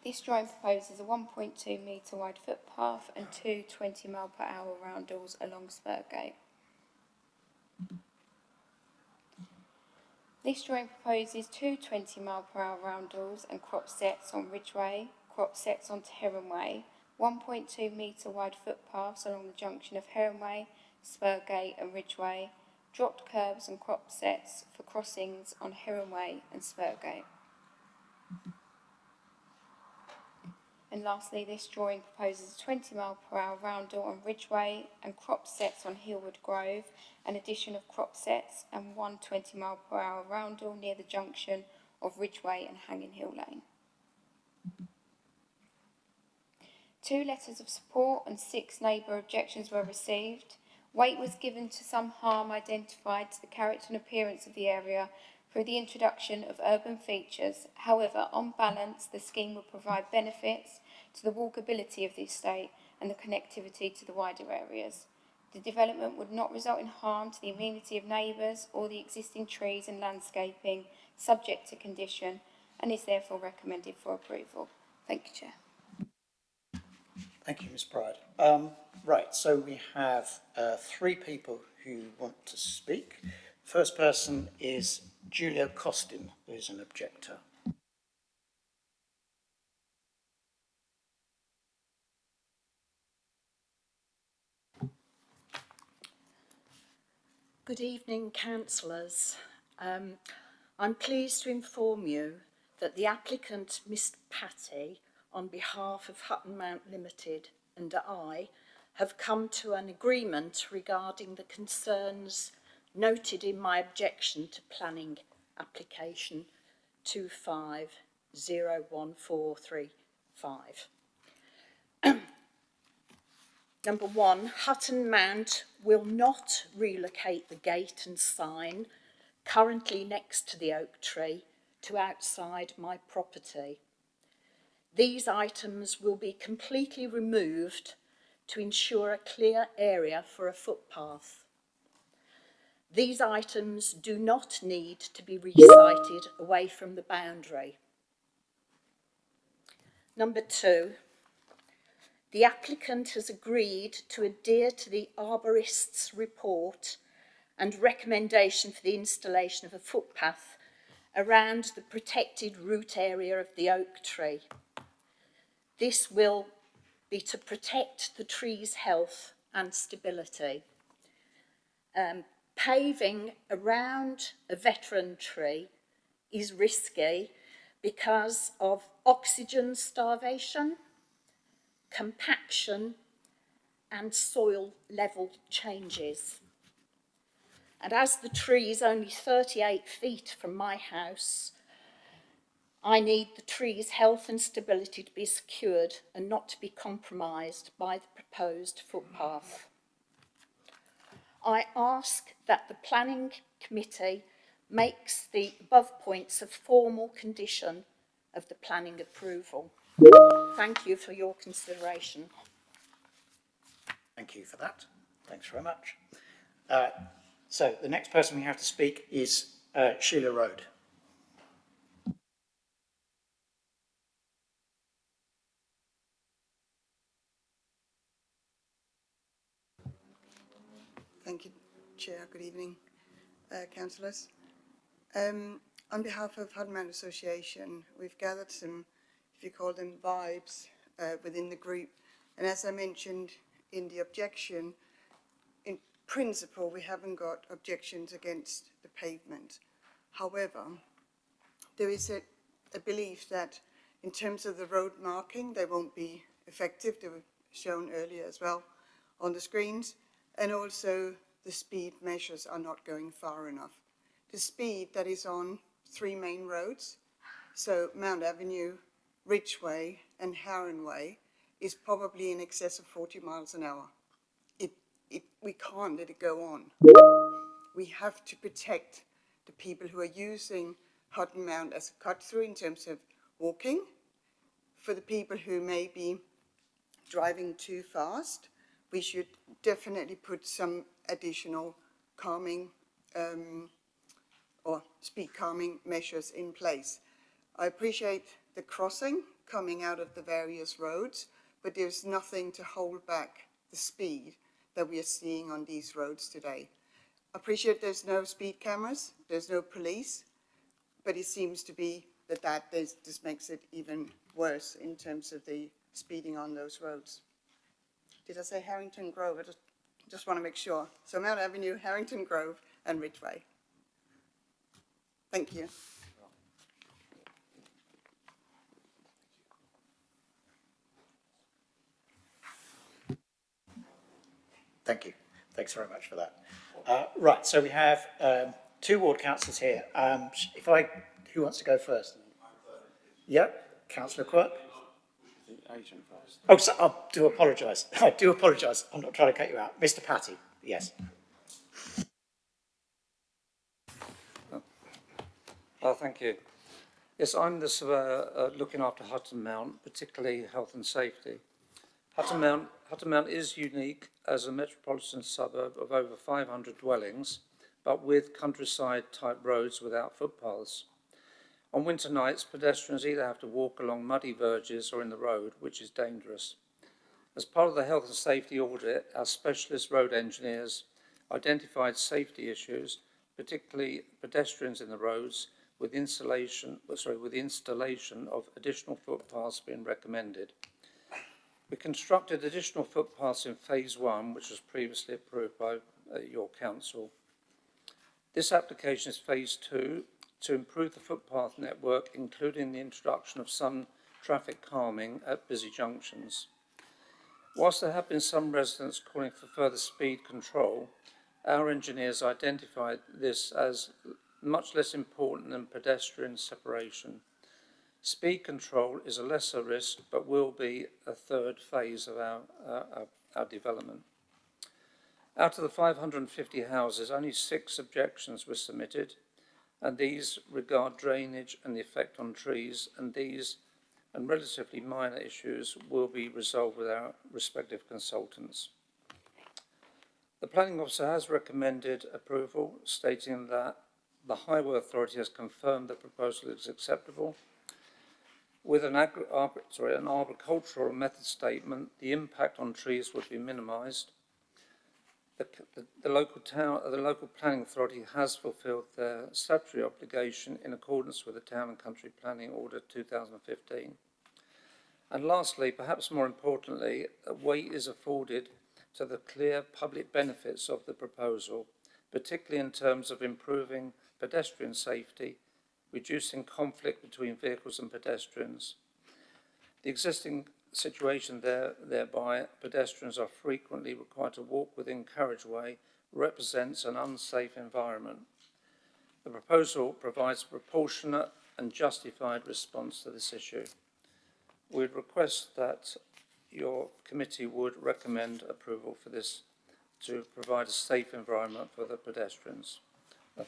This drawing proposes a 1.2 metre wide footpath and 2 20-mile-per-hour roundels along Spurgate. This drawing proposes 2 20-mile-per-hour roundels and crop sets on Ridgeway, crop sets onto Heron Way, 1.2 metre wide footpaths along the junction of Heron Way, Spurgate and Ridgeway, dropped curbs and crop sets for crossings on Heron Way and Spurgate. And lastly, this drawing proposes a 20-mile-per-hour roundel on Ridgeway and crop sets on Hillwood Grove, an addition of crop sets and 1 20-mile-per-hour roundel near the junction of Ridgeway and Hanging Hill Lane. 2 letters of support and 6 neighbour objections were received. Weight was given to some harm identified to the character and appearance of the area through the introduction of urban features. However, on balance, the scheme will provide benefits to the walkability of the estate and the connectivity to the wider areas. The development would not result in harm to the amenity of neighbours or the existing trees and landscaping, subject to condition, and is therefore recommended for approval. Thank you, Chair.
Thank you, Ms Pride. Right, so we have 3 people who want to speak. The first person is Julia Costin, who is an objector.
Good evening, councillors. I'm pleased to inform you that the applicant, Mr Patty, on behalf of Hutton Mount Limited and I, have come to an agreement regarding the concerns noted in my objection to planning application 250143. Number 1, Hutton Mount will not relocate the gate and sign currently next to the oak tree to outside my property. These items will be completely removed to ensure a clear area for a footpath. These items do not need to be resited away from the boundary. Number 2, the applicant has agreed to adhere to the arborist's report and recommendation for the installation of a footpath around the protected root area of the oak tree. This will be to protect the tree's health and stability. Paving around a veteran tree is risky because of oxygen starvation, compaction and soil level changes. And as the tree is only 38 feet from my house, I need the tree's health and stability to be secured and not to be compromised by the proposed footpath. I ask that the planning committee makes the above points a formal condition of the planning approval. Thank you for your consideration.
Thank you for that. Thanks very much. So the next person we have to speak is Sheila Road.
Thank you, Chair. Good evening, councillors. On behalf of Hutton Mount Association, we've gathered some, if you call them, vibes within the group. And as I mentioned in the objection, in principle, we haven't got objections against the pavement. However, there is a belief that in terms of the road marking, they won't be effective. shown earlier as well on the screens, and also the speed measures are not going far enough. The speed that is on 3 main roads, so Mount Avenue, Ridgeway and Heron Way, is probably in excess of 40 miles an hour. We can't let it go on. We have to protect the people who are using Hutton Mount as a cut-through in terms of walking. For the people who may be driving too fast, we should definitely put some additional calming or speed calming measures in place. I appreciate the crossing coming out of the various roads, but there's nothing to hold back the speed that we are seeing on these roads today. I appreciate there's no speed cameras, there's no police, but it seems to be that this makes it even worse in terms of the speeding on those roads. Did I say Harrington Grove? I just want to make sure. So Mount Avenue, Harrington Grove and Ridgeway. Thank you.
Thank you. Thanks very much for that. Right, so we have 2 ward councillors here. Who wants to go first? Yep, Councillor Quirk. Oh, so, I do apologise. I do apologise. I'm not trying to cut you out. Mr. Patty, yes.
Thank you. Yes, I'm the surveyor looking after Hutton Mount, particularly health and safety. Hutton Mount is unique as a metropolitan suburb of over 500 dwellings, but with countryside-type roads without footpaths. On winter nights, pedestrians either have to walk along muddy verges or in the road, which is dangerous. As part of the health and safety audit, our specialist road engineers identified safety issues, particularly pedestrians in the roads, with installation of additional footpaths being recommended. We constructed additional footpaths in phase 1, which was previously approved by your council. This application is phase 2 to improve the footpath network, including the introduction of some traffic calming at busy junctions. Whilst there have been some residents calling for further speed control, our engineers identified this as much less important than pedestrian separation. Speed control is a lesser risk, but will be a 3rd phase of our development. Out of the 550 houses, only 6 objections were submitted, and these regard drainage and the effect on trees, and these and relatively minor issues will be resolved with our respective consultants. The planning officer has recommended approval, stating that the Highway Authority has confirmed the proposal is acceptable. With an arboricultural method statement, the impact on trees would be minimised. The local planning authority has fulfilled their statutory obligation in accordance with the Town and Country Planning Order 2015. And lastly, perhaps more importantly, weight is afforded to the clear public benefits of the proposal, particularly in terms of improving pedestrian safety, reducing conflict between vehicles and pedestrians. The existing situation thereby pedestrians are frequently required to walk within carriageway represents an unsafe environment. The proposal provides a proportionate and justified response to this issue. We would request that your committee would recommend approval for this to provide a safe environment for the pedestrians.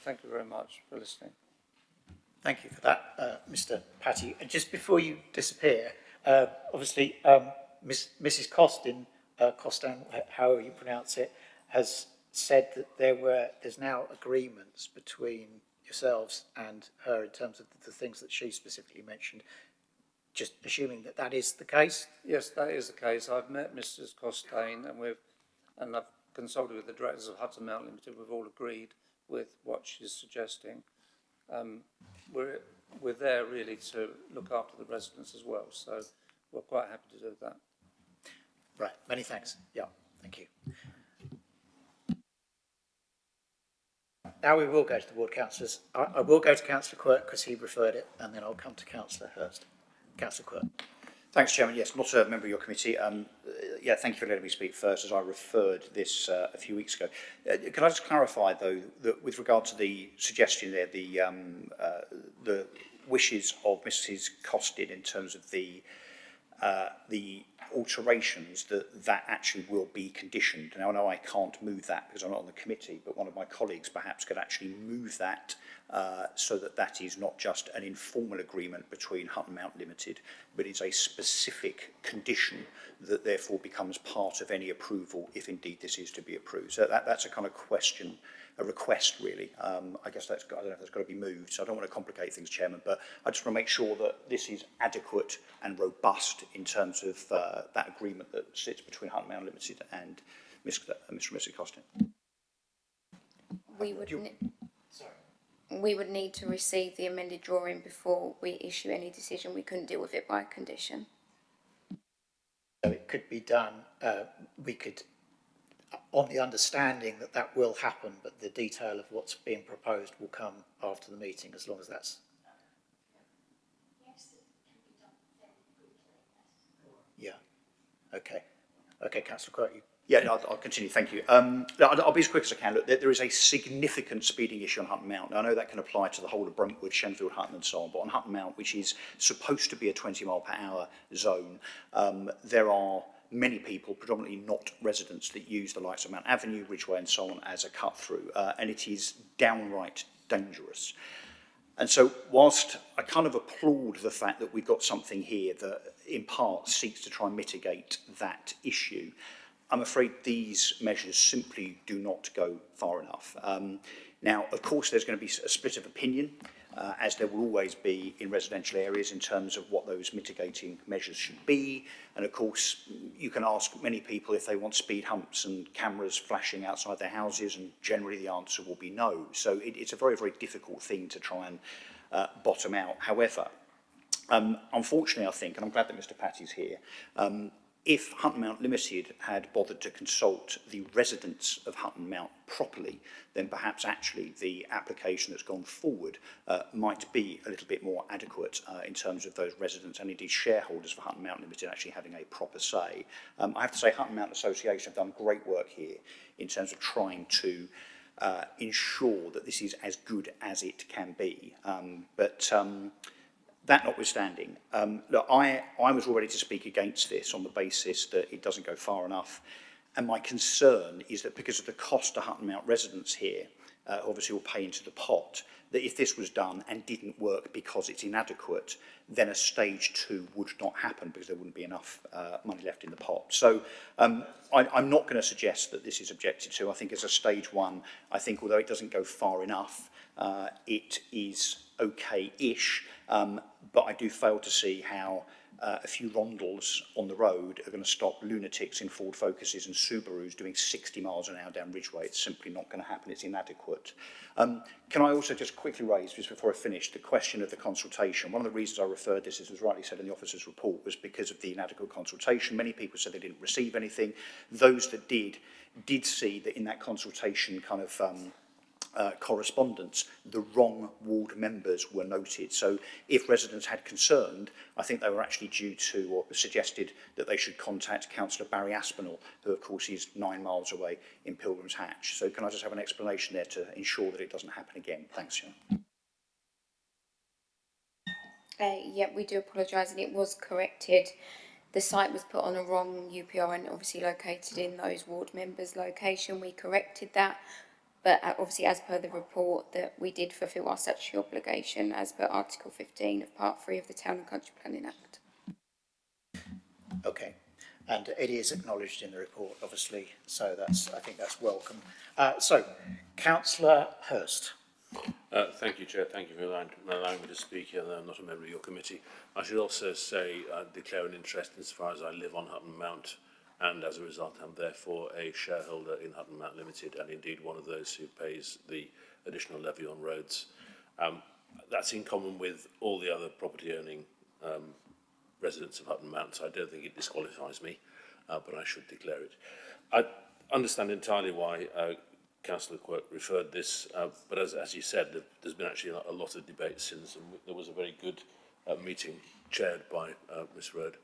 Thank you very much for listening.
Thank you for that, Mr. Patty. And just before you disappear, obviously, Mrs. Costin, however you pronounce it, has said that there's now agreements between yourselves and her in terms of the things that she specifically mentioned. Just assuming that that is the case?
Yes, that is the case. I've met Mrs. Costain and I've consulted with the directors of Hutton Mount Limited. We've all agreed with what she's suggesting. We're there really to look after the residents as well, so we're quite happy to do that.
Right, many thanks. Yeah, thank you. Now we will go to the ward councillors. I will go to Councillor Quirk because he referred it, and then I'll come to Councillor Hurst. Councillor Quirk.
Thanks, Chairman. Yes, not a member of your committee. Yeah, thank you for letting me speak first, as I referred this a few weeks ago. Can I just clarify, though, that with regard to the suggestion there, the wishes of Mrs. Costin in terms of the alterations, that actually will be conditioned. Now, I know I can't move that because I'm not on the committee, but one of my colleagues perhaps could actually move that so that that is not just an informal agreement between Hutton Mount Limited, but it's a specific condition that therefore becomes part of any approval if indeed this is to be approved. So that's a kind of question, a request really. I guess I don't know if that's got to be moved, so I don't want to complicate things, Chairman, but I just want to make sure that this is adequate and robust in terms of that agreement that sits between Hutton Mount Limited and Mr. and Mrs. Costin.
We would need to receive the amended drawing before we issue any decision. We couldn't deal with it by condition.
So it could be done, we could, on the understanding that that will happen, but the detail of what's being proposed will come after the meeting, as long as that's... Yeah, okay. Okay, Councillor Quirk, you... Yeah, I'll continue, thank you. I'll be as quick as I can. Look, there is a significant speeding issue on Hutton Mount. Now, I know that can apply to the whole of Brentwood, Shenfield, Hutton and so on, but on Hutton Mount, which is supposed to be a 20 mile per hour zone, there are many people, predominantly not residents, that use the likes of Mount Avenue, Ridgeway and so on as a cut through, and it is downright dangerous. And so whilst I kind of applaud the fact that we've got something here that in part seeks to try and mitigate that issue, I'm afraid these measures simply do not go far enough. Now, of course, there's going to be a split of opinion, as there will always be in residential areas in terms of what those mitigating measures should be. And of course, you can ask many people if they want speed humps and cameras flashing outside their houses, and generally the answer will be no. So it's a very, very difficult thing to try and bottom out. However, unfortunately, I think, and I'm glad that Mr. Patty's here, if Hutton Mount Limited had bothered to consult the residents of Hutton Mount properly, then perhaps actually the application that's gone forward might be a little bit more adequate in terms of those residents and indeed shareholders for Hutton Mount Limited actually having a proper say. I have to say Hutton Mount Association have done great work here in terms of trying to ensure that this is as good as it can be. That notwithstanding, look, I was all ready to speak against this on the basis that it doesn't go far enough. And my concern is that because of the cost to Hutton Mount residents here, obviously will pay into the pot, that if this was done and didn't work because it's inadequate, then a stage 2 would not happen because there wouldn't be enough money left in the pot. So I'm not going to suggest that this is objected to. I think as a stage 1, I think although it doesn't go far enough, it is okay-ish, but I do fail to see how a few rondels on the road are going to stop lunatics in Ford Focuses and Subarus doing 60 miles an hour down Ridgeway. It's simply not going to happen. It's inadequate. Can I also just quickly raise, just before I finish, the question of the consultation? One of the reasons I referred this, as was rightly said in the officer's report, was because of the inadequate consultation. Many people said they didn't receive anything. Those that did see that in that consultation kind of correspondence, the wrong ward members were noted. So if residents had concerned, I think they were actually due to, or suggested that they should contact Councillor Barry Aspinall, who of course is 9 miles away in Pilgrim's Hatch. So can I just have an explanation there to ensure that it doesn't happen again? Thanks, Sharon.
Yeah, we do apologise, and it was corrected. The site was put on a wrong UPR and obviously located in those ward members' location. We corrected that. But obviously, as per the report, that we did fulfil our statutory obligation as per Article 15 of Part 3 of the Town and Country Planning Act.
Okay, and it is acknowledged in the report, obviously, so I think that's welcome. So, Councillor Hurst.
Thank you, Chair. Thank you for allowing me to speak here. I'm not a member of your committee. I should also say I declare an interest insofar as I live on Hutton Mount, and as a result I'm therefore a shareholder in Hutton Mount Limited, and indeed one of those who pays the additional levy on roads. That's in common with all the other property owning residents of Hutton Mount, so I don't think it disqualifies me, but I should declare it. I understand entirely why Councillor Quirk referred this, but as you said, there's been actually a lot of debate since, and there was a very good meeting chaired by Ms Rudd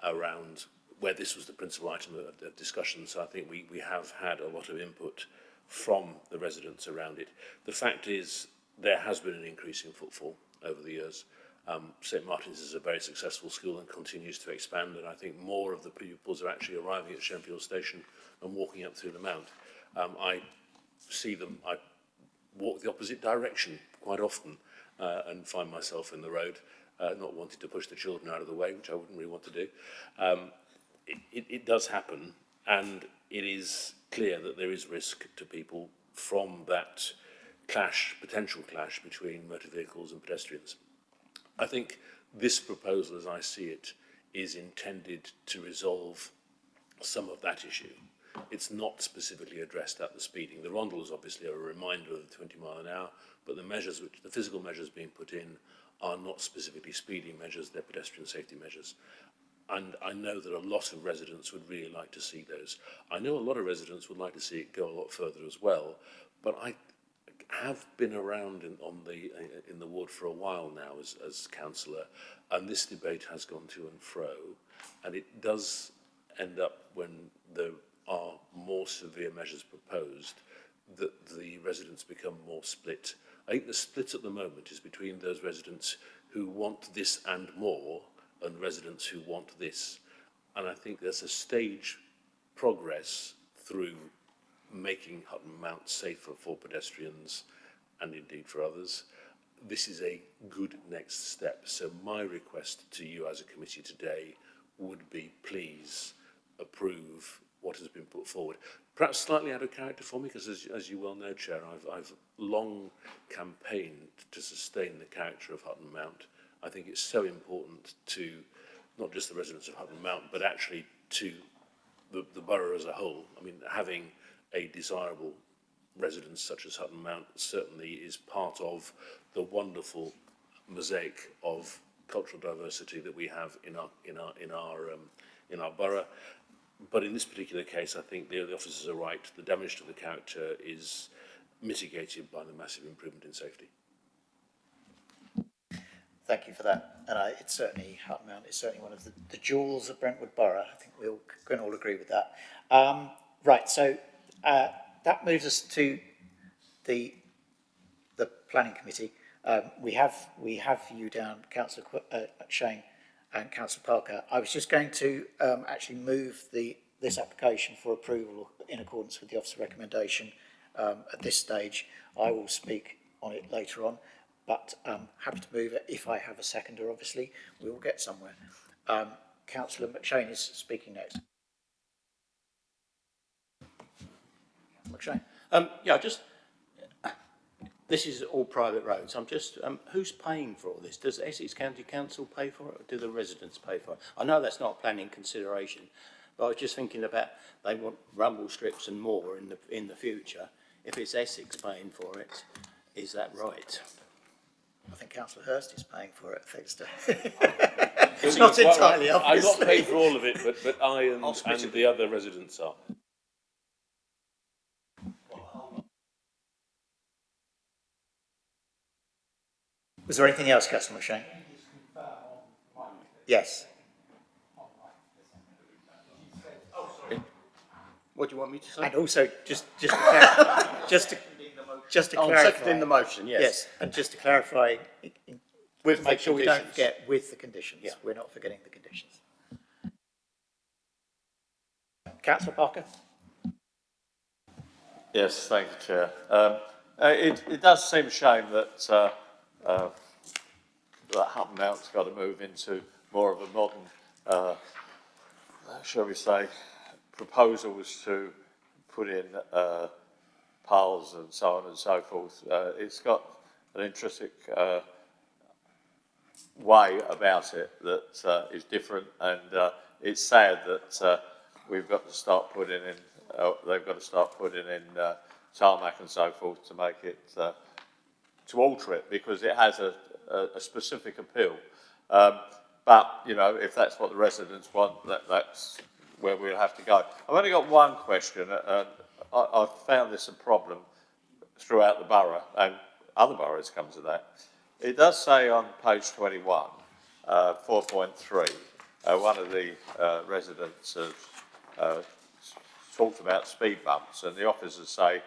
around where this was the principal item of discussion. So I think we have had a lot of input from the residents around it. The fact is, there has been an increase in footfall over the years. St Martin's is a very successful school and continues to expand, and I think more of the pupils are actually arriving at Shenfield Station and walking up through the Mount. I see them, I walk the opposite direction quite often and find myself in the road, not wanting to push the children out of the way, which I wouldn't really want to do. It does happen, and it is clear that there is risk to people from that clash, potential clash between motor vehicles and pedestrians. I think this proposal, as I see it, is intended to resolve some of that issue. It's not specifically addressed at the speeding. The rondels obviously are a reminder of the 20 mile an hour, but the measures, the physical measures being put in are not specifically speeding measures, they're pedestrian safety measures. And I know that a lot of residents would really like to see those. I know a lot of residents would like to see it go a lot further as well, but I have been around in the ward for a while now as councillor, and this debate has gone to and fro, and it does end up, when there are more severe measures proposed, that the residents become more split. I think the split at the moment is between those residents who want this and more and residents who want this, and I think there's a stage progress through making Hutton Mount safer for pedestrians and indeed for others. This is a good next step. So my request to you as a committee today would be, please approve what has been put forward. Perhaps slightly out of character for me, because as you well know, Chair, I've long campaigned to sustain the character of Hutton Mount. I think it's so important to not just the residents of Hutton Mount, but actually to the borough as a whole. I mean, having a desirable residence such as Hutton Mount certainly is part of the wonderful mosaic of cultural diversity that we have in our borough. But in this particular case, I think the officers are right. The damage to the character is mitigated by the massive improvement in safety.
Thank you for that. And it's certainly, Hutton Mount is certainly one of the jewels of Brentwood Borough. I think we can all agree with that. Right, so that moves us to the planning committee. We have you down, Councillor Shane and Councillor Parker. I was just going to actually move this application for approval in accordance with the officer recommendation at this stage. I will speak on it later on, but happy to move it. If I have a seconder, obviously, we will get somewhere. Councillor McShane is speaking next. McShane.
Yeah, this is all private roads. I'm just, who's paying for all this? Does Essex County Council pay for it, or do the residents pay for it? I know that's not a planning consideration, but I was just thinking about, they want rumble strips and more in the future. If it's Essex paying for it, is that right?
I think Councillor Hurst is paying for it, thanks to... It's not entirely, obviously.
I'm not paid for all of it, but I and the other residents are.
Was there anything else, Councillor McShane? Yes.
What do you want me to say?
And also, just to clarify,
seconding the motion, yes.
Yes, and just to clarify,
With
make sure we don't
conditions.
forget with the conditions.
Yeah.
We're not forgetting the conditions. Councillor Parker.
Yes, thank you, Chair. It does seem a shame that that Hutton Mount's got to move into more of a modern, shall we say, proposals to put in piles and so on and so forth. It's got an intrinsic way about it that is different, and it's sad that we've got to start putting in, they've got to start putting in tarmac and so forth to make it, to alter it, because it has a specific appeal. But, you know, if that's what the residents want, that's where we'll have to go. I've only got one question, and I've found this a problem throughout the borough, and other boroughs come to that. It does say on page 21, 4.3, one of the residents talked about speed bumps, and the officers say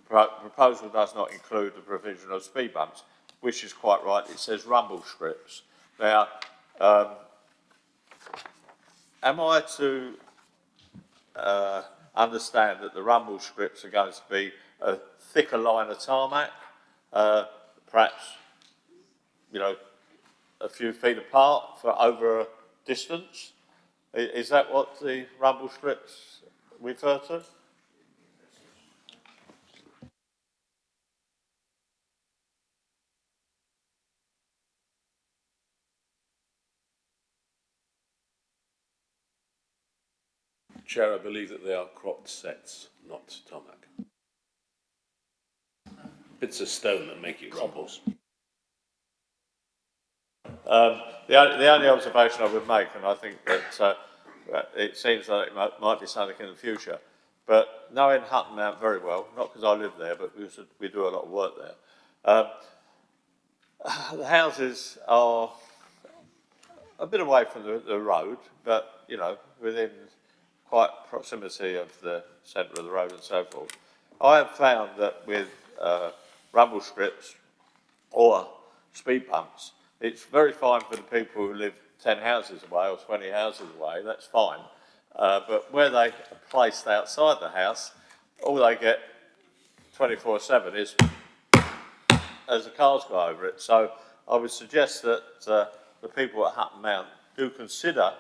the proposal does not include the provision of speed bumps, which is quite right. It says rumble strips. Now, am I to understand that the rumble strips are going to be a thicker line of tarmac, perhaps, you know, a few feet apart for over a distance? Is that what the rumble strips refer to?
Chair, I believe that they are cropped sets, not tarmac. Bits of stone that make it rumbles.
The only observation I would make, and I think that it seems like it might be something in the future, but knowing Hutton Mount very well, not because I live there, but we do a lot of work there, the houses are a bit away from the road, but, you know, within quite proximity of the centre of the road and so forth. I have found that with rumble strips or speed bumps, it's very fine for the people who live 10 houses away or 20 houses away, that's fine. But where they are placed outside the house, all they get 24/7 is as the cars go over it. So I would suggest that the people at Hutton Mount do consider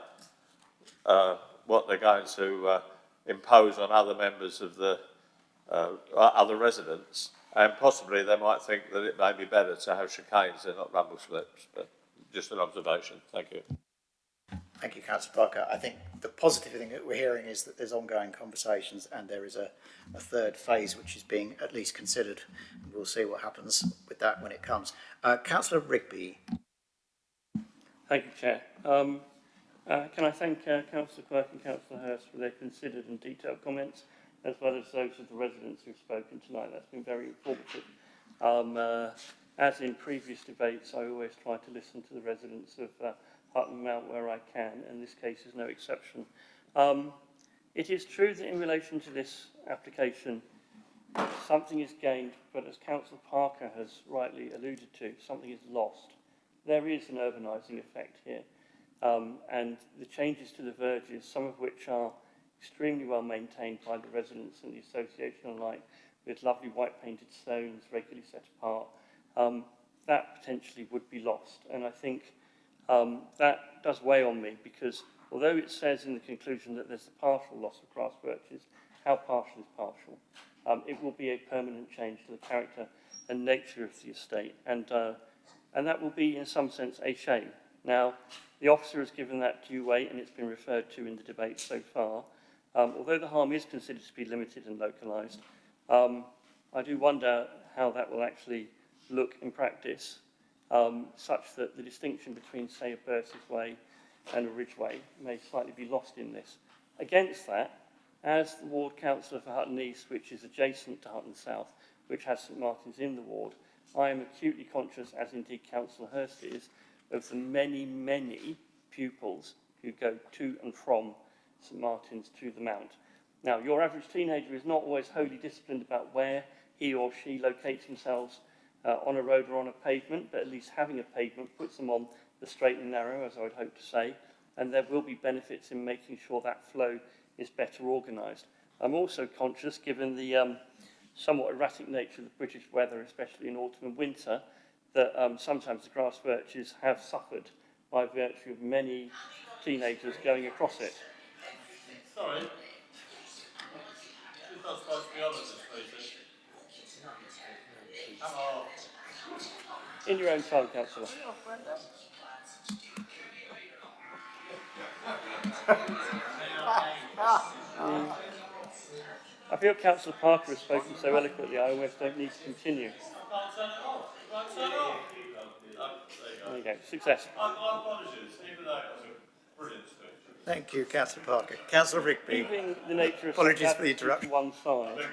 what they're going to impose on other members of the other residents, and possibly they might think that it may be better to have chicanes and not rumble strips, but just an observation. Thank you.
Thank you, Councillor Parker. I think the positive thing that we're hearing is that there's ongoing conversations and there is a third phase which is being at least considered. We'll see what happens with that when it comes. Councillor Rigby.
Thank you, Chair. Can I thank Councillor Quirk and Councillor Hurst for their considered and detailed comments, as well as those of the residents who've spoken tonight. That's been very informative. As in previous debates, I always try to listen to the residents of Hutton Mount where I can, and this case is no exception. It is true that in relation to this application, something is gained, but as Councillor Parker has rightly alluded to, something is lost. There is an urbanising effect here, and the changes to the verges, some of which are extremely well maintained by the residents and the association alike, with lovely white painted stones regularly set apart, that potentially would be lost. And I think that does weigh on me, because although it says in the conclusion that there's a partial loss of grass birches, how partial is partial? It will be a permanent change to the character and nature of the estate, and that will be in some sense a shame. Now, the officer has given that due weight, and it's been referred to in the debate so far. Although the harm is considered to be limited and localised, I do wonder how that will actually look in practice, such that the distinction between, say, a Bursey's Way and a Ridgeway may slightly be lost in this. Against that, as the ward councillor for Hutton East, which is adjacent to Hutton South, which has St Martin's in the ward, I am acutely conscious, as indeed Councillor Hurst is, of the many, many pupils who go to and from St Martin's to the Mount. Now, your average teenager is not always wholly disciplined about where he or she locates themselves on a road or on a pavement, but at least having a pavement puts them on the straight and narrow, as I would hope to say, and there will be benefits in making sure that flow is better organised. I'm also conscious, given the somewhat erratic nature of the British weather, especially in autumn and winter, that sometimes the grass birches have suffered by virtue of many teenagers going across it.
Sorry. She's not supposed to be on this, please. Come on.
In your own time, Councillor. I feel Councillor Parker has spoken so eloquently, I almost don't need to continue. There you go. Success.
Thank you, Councillor Parker. Councillor Rigby.
Leaving the nature of
apologies for the interruption.
One side.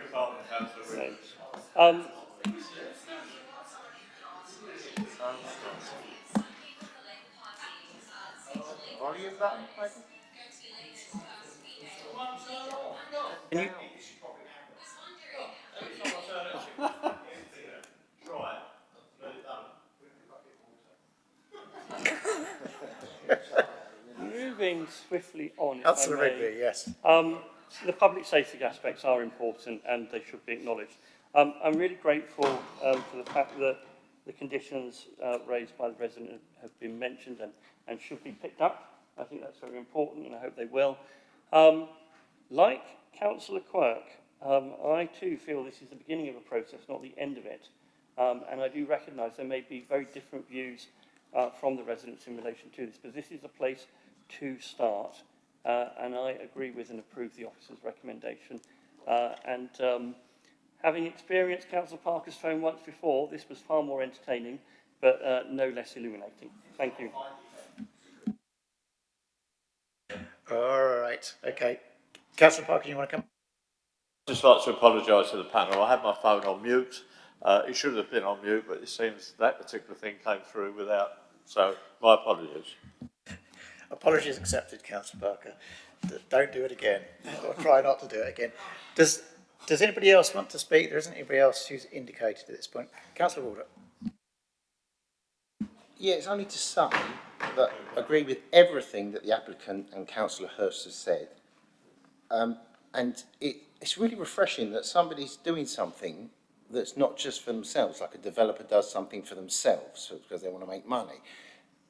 volume button, maybe? Can you?
Moving swiftly on, if
Councillor
I may.
Rigby, yes.
The public safety aspects are important and they should be acknowledged. I'm really grateful for the fact that the conditions raised by the resident have been mentioned and should be picked up. I think that's very important and I hope they will. Like Councillor Quirk, I too feel this is the beginning of a process, not the end of it. And I do recognise there may be very different views from the residents in relation to this, but this is a place to start. And I agree with and approve the officer's recommendation. Having experienced Councillor Parker's phone once before, this was far more entertaining, but no less illuminating. Thank you.
All right, okay. Councillor Parker, you want to come?
I'd just like to apologise to the panel. I had my phone on mute. It should have been on mute, but it seems that particular thing came through without. So, my apologies.
Apologies accepted, Councillor Parker. Don't do it again, or try not to do it again. Does anybody else want to speak? There isn't anybody else who's indicated at this point. Councillor Walder.
Yeah, it's only to say that I agree with everything that the applicant and Councillor Hurst has said. And it's really refreshing that somebody's doing something that's not just for themselves, like a developer does something for themselves because they want to make money.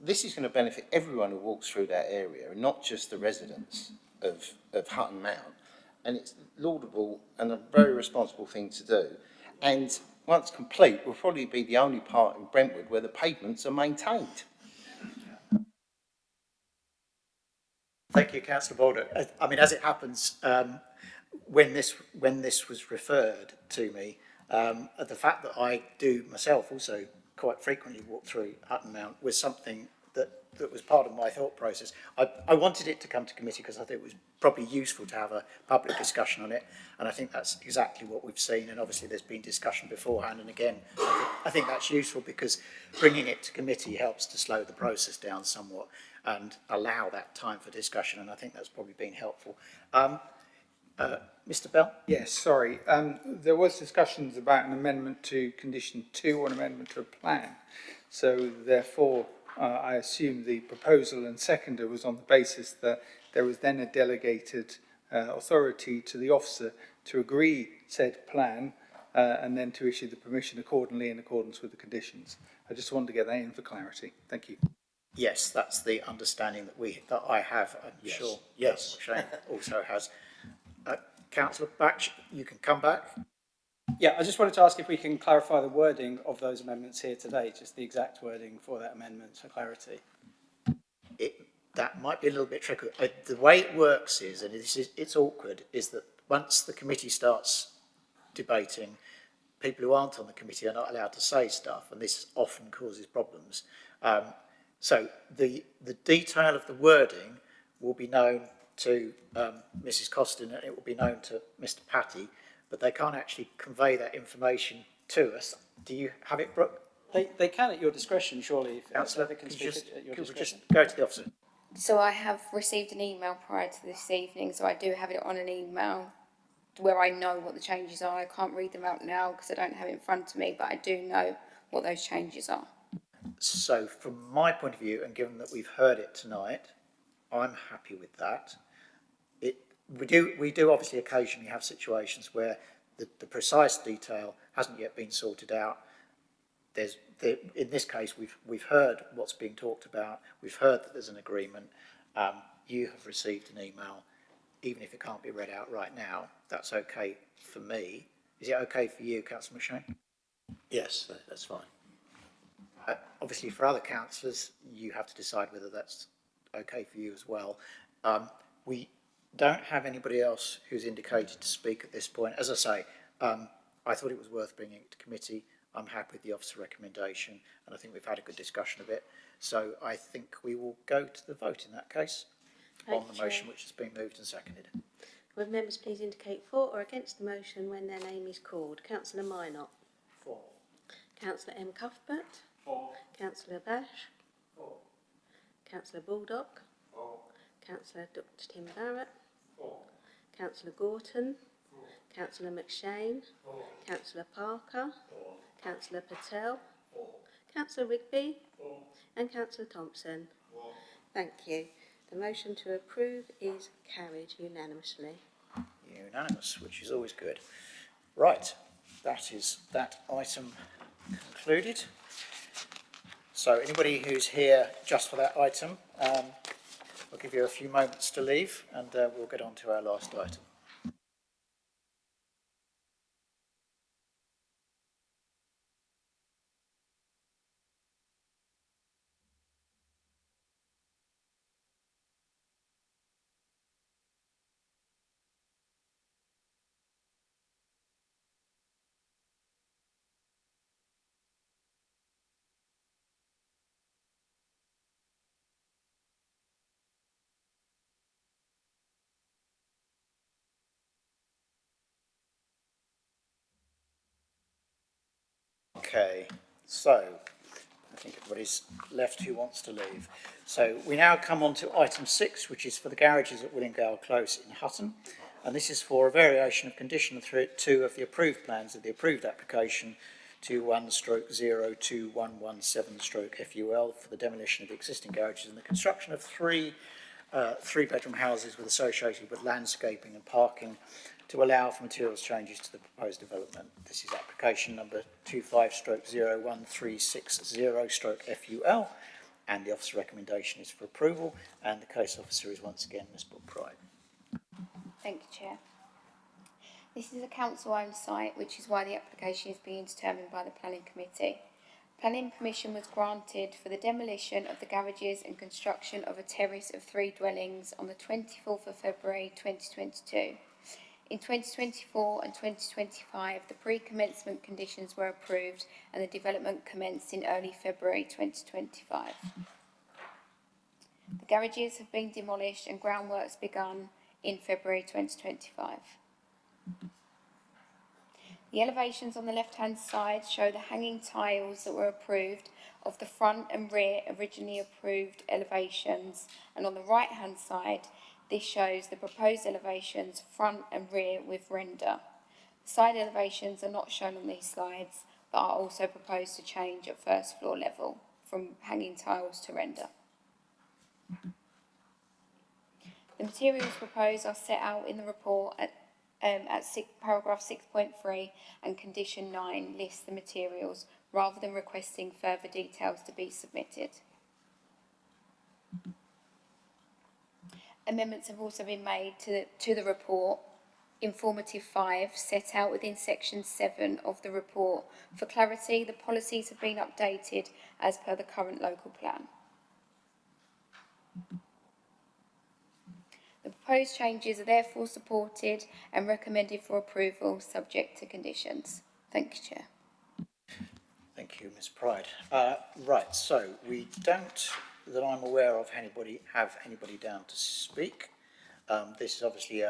This is going to benefit everyone who walks through that area, and not just the residents of Hutton Mount. And it's laudable and a very responsible thing to do. And once complete, we'll probably be the only part in Brentwood where the pavements are maintained.
Thank you, Councillor Boulder. I mean, as it happens, when this was referred to me, the fact that I do myself also quite frequently walk through Hutton Mount was something that was part of my thought process. I wanted it to come to committee because I think it was probably useful to have a public discussion on it, and I think that's exactly what we've seen, and obviously there's been discussion beforehand, and again, I think that's useful because bringing it to committee helps to slow the process down somewhat and allow that time for discussion, and I think that's probably been helpful. Mr. Bell?
Yes, sorry. There was discussions about an amendment to condition 2 or an amendment to a plan. So therefore, I assume the proposal and seconder was on the basis that there was then a delegated authority to the officer to agree said plan and then to issue the permission accordingly in accordance with the conditions. I just wanted to get that in for clarity. Thank you.
Yes, that's the understanding that I have. I'm sure. Yes, Shane also has. Councillor Batch, you can come back.
Yeah, I just wanted to ask if we can clarify the wording of those amendments here today, just the exact wording for that amendment for clarity.
That might be a little bit tricky. The way it works is, and it's awkward, is that once the committee starts debating, people who aren't on the committee are not allowed to say stuff, and this often causes problems. So the detail of the wording will be known to Mrs. Costin, and it will be known to Mr. Patty, but they can't actually convey that information to us. Do you have it, Brooke?
They can at your discretion, surely.
Councillor,
They can speak at your discretion.
Just go to the officer.
So I have received an email prior to this evening, so I do have it on an email where I know what the changes are. I can't read them out now because I don't have it in front of me, but I do know what those changes are.
So from my point of view, and given that we've heard it tonight, I'm happy with that. We do obviously occasionally have situations where the precise detail hasn't yet been sorted out. In this case, we've heard what's being talked about. We've heard that there's an agreement. You have received an email, even if it can't be read out right now. That's okay for me. Is it okay for you, Councillor McShane?
Yes, that's fine.
Obviously, for other councillors, you have to decide whether that's okay for you as well. We don't have anybody else who's indicated to speak at this point. As I say, I thought it was worth bringing it to committee. I'm happy with the officer recommendation, and I think we've had a good discussion of it. So I think we will go to the vote in that case on the motion which has been moved and seconded.
Would members please indicate for or against the motion when their name is called? Councillor Minot.
For.
Councillor M. Cuthbert.
For.
Councillor Bash.
For.
Councillor Baldock. Councillor Dr Tim Barrett. Councillor Gorton. Councillor McShane. Councillor Parker. Councillor Patel. Councillor Rigby. And Councillor Thompson. Thank you. The motion to approve is carried unanimously.
Unanimous, which is always good. Right, that is that item concluded. So anybody who's here just for that item, I'll give you a few moments to leave and we'll get on to our last item. Okay, so I think everybody's left who wants to leave. So we now come on to item 6, which is for the garages at Willingale Close in Hutton. And this is for a variation of condition 2 of the approved plans of the approved application 21/02117/FUL for the demolition of the existing garages and the construction of three bedroom houses with associated with landscaping and parking to allow for materials changes to the proposed development. This is application number 25/01360/FUL, and the officer's recommendation is for approval, and the case officer is once again Ms Brooke Pride.
Thank you, Chair. This is a council-owned site, which is why the application is being determined by the Planning Committee. Planning permission was granted for the demolition of the garages and construction of a terrace of 3 dwellings on the 24th of February 2022. In 2024 and 2025, the pre-commencement conditions were approved and the development commenced in early February 2025. The garages have been demolished and groundworks begun in February 2025. The elevations on the left-hand side show the hanging tiles that were approved of the front and rear originally approved elevations, and on the right-hand side this shows the proposed elevations front and rear with render. The side elevations are not shown on these slides but are also proposed to change at first floor level from hanging tiles to render. The materials proposed are set out in the report at paragraph 6.3, and condition 9 lists the materials rather than requesting further details to be submitted. Amendments have also been made to the report. Informative 5, set out within section 7 of the report. For clarity, the policies have been updated as per the current local plan. The proposed changes are therefore supported and recommended for approval, subject to conditions. Thank you, Chair.
Thank you, Ms Pride. Right, so we don't, that I'm aware of, have anybody down to speak. This is obviously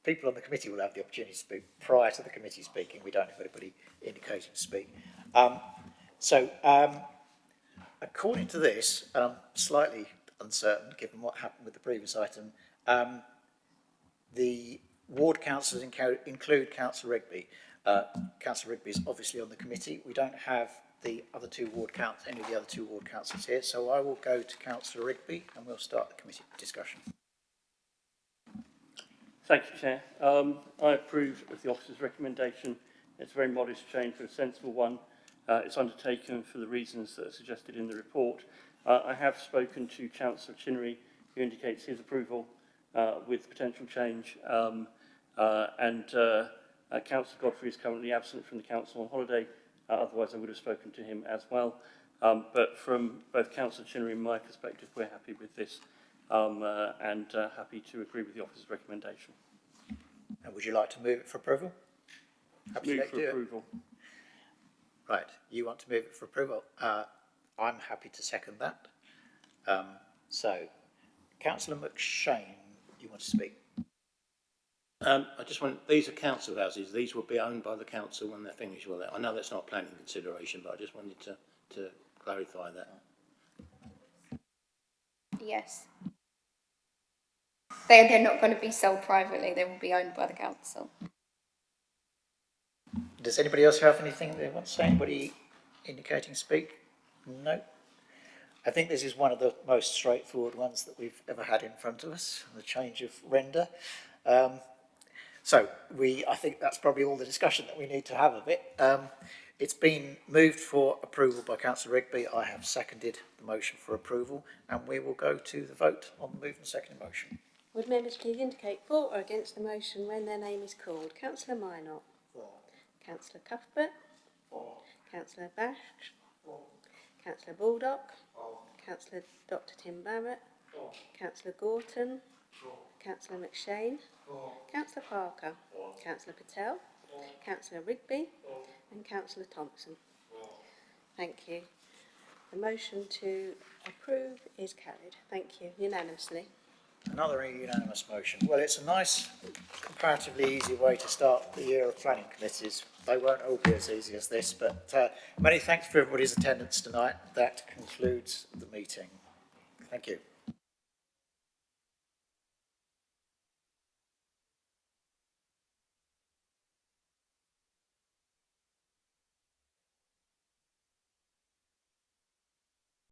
people on the committee will have the opportunity to speak prior to the committee speaking. We don't have anybody indicating to speak. According to this, and I'm slightly uncertain given what happened with the previous item, the ward councillors include Councillor Rigby. Councillor Rigby is obviously on the committee. We don't have any of the other two ward councillors here, so I will go to Councillor Rigby and we'll start the committee discussion.
Thank you, Chair. I approve of the officer's recommendation. It's a very modest change, but a sensible one. It's undertaken for the reasons that are suggested in the report. I have spoken to Councillor Chinnery, who indicates his approval with potential change, Councillor Godfrey is currently absent from the council on holiday, otherwise I would have spoken to him as well. But from both Councillor Chinnery and my perspective, we're happy with this and happy to agree with the officer's recommendation.
And would you like to move it for approval?
Move for approval.
Right, you want to move it for approval? I'm happy to second that. So, Councillor McShane, you want to speak?
I just want, these are council houses. These will be owned by the council when they're finished with it. I know that's not planning consideration, but I just wanted to clarify that.
yes. They're not going to be sold privately, they will be owned by the council.
Does anybody else have anything they want to say? Anybody indicating speak? No. I think this is one of the most straightforward ones that we've ever had in front of us, the change of render. I think that's probably all the discussion that we need to have of it. It's been moved for approval by Councillor Rigby. I have seconded the motion for approval, and we will go to the vote on the moved and seconded motion.
Would members please indicate for or against the motion when their name is called? Councillor Minot.
For.
Councillor Cuthbert.
For.
Councillor Bash.
For.
Councillor Baldock. Councillor Dr Tim Barrett.
For.
Councillor Gorton.
For.
Councillor McShane.
For.
Councillor Parker.
For.
Councillor Patel.
For.
Councillor Rigby.
For.
And Councillor Thompson.
For.
Thank you. The motion to approve is carried. Thank you. Unanimously.
Another unanimous motion. Well, it's a nice, comparatively easy way to start the year of planning committees. They won't all be as easy as this, but many thanks for everybody's attendance tonight. That concludes the meeting. Thank you.